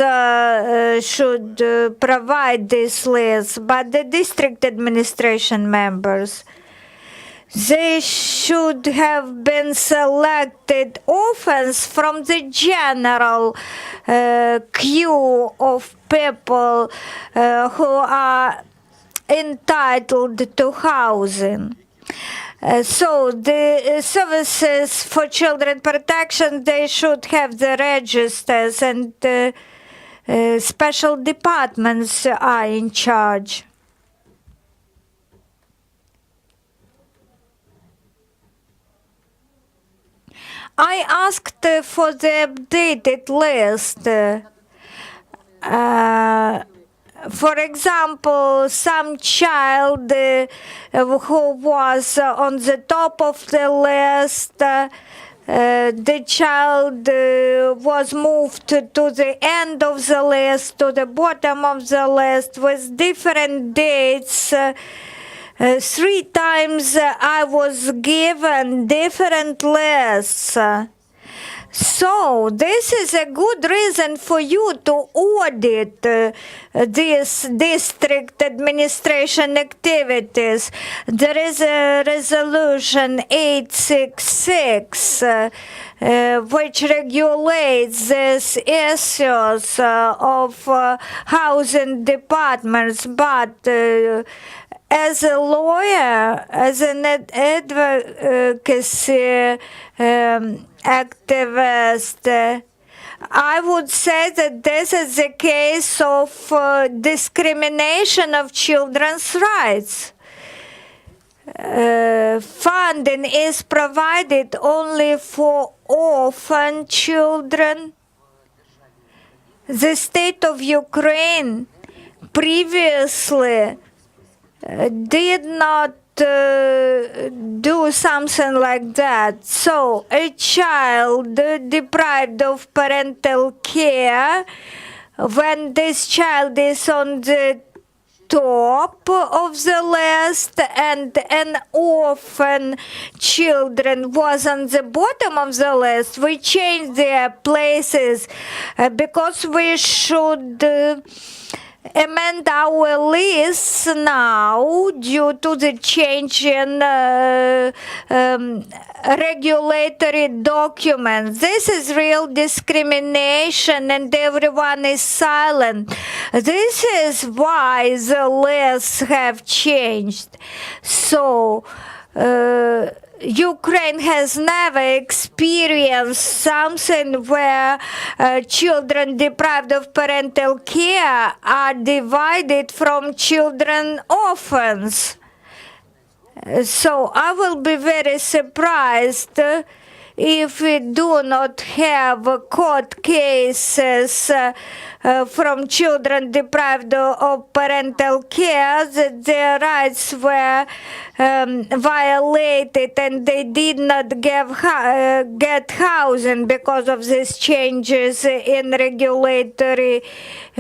should provide this list, but the district administration members. They should have been selected orphans from the general queue of people who are entitled to housing. So the services for children protection, they should have the registers, and special departments are in charge. I asked for the updated list. For example, some child who was on the top of the list, the child was moved to the end of the list, to the bottom of the list with different dates. 3 times I was given different lists. So this is a good reason for you to audit this district administration activities. There is a resolution 866 which regulates these issues of housing departments, but as a lawyer, as an advocacy activist, I would say that this is a case of discrimination of children's rights. Funding is provided only for orphan children. The state of Ukraine previously did not do something like that. So a child deprived of parental care, when this child is on the top of the list and an orphan children was on the bottom of the list, we changed their places because we should amend our list now due to the change in regulatory documents. This is real discrimination and everyone is silent. This is why the lists have changed. So Ukraine has never experienced something where children deprived of parental care are divided from children orphans. So I will be very surprised if we do not have court cases from children deprived of parental care, that their rights were violated and they did not get housing because of these changes in regulatory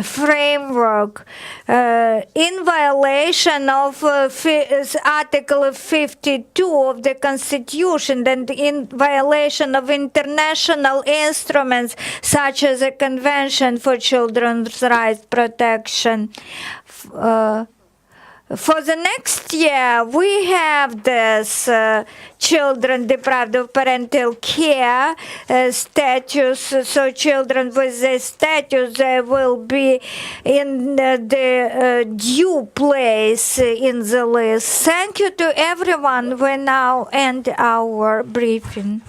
framework. In violation of Article 52 of the Constitution and in violation of international instruments such as the Convention for Children's Rights Protection. For the next year, we have this children deprived of parental care status. So children with this status, they will be in the due place in the list. Thank you to everyone. We now end our briefing.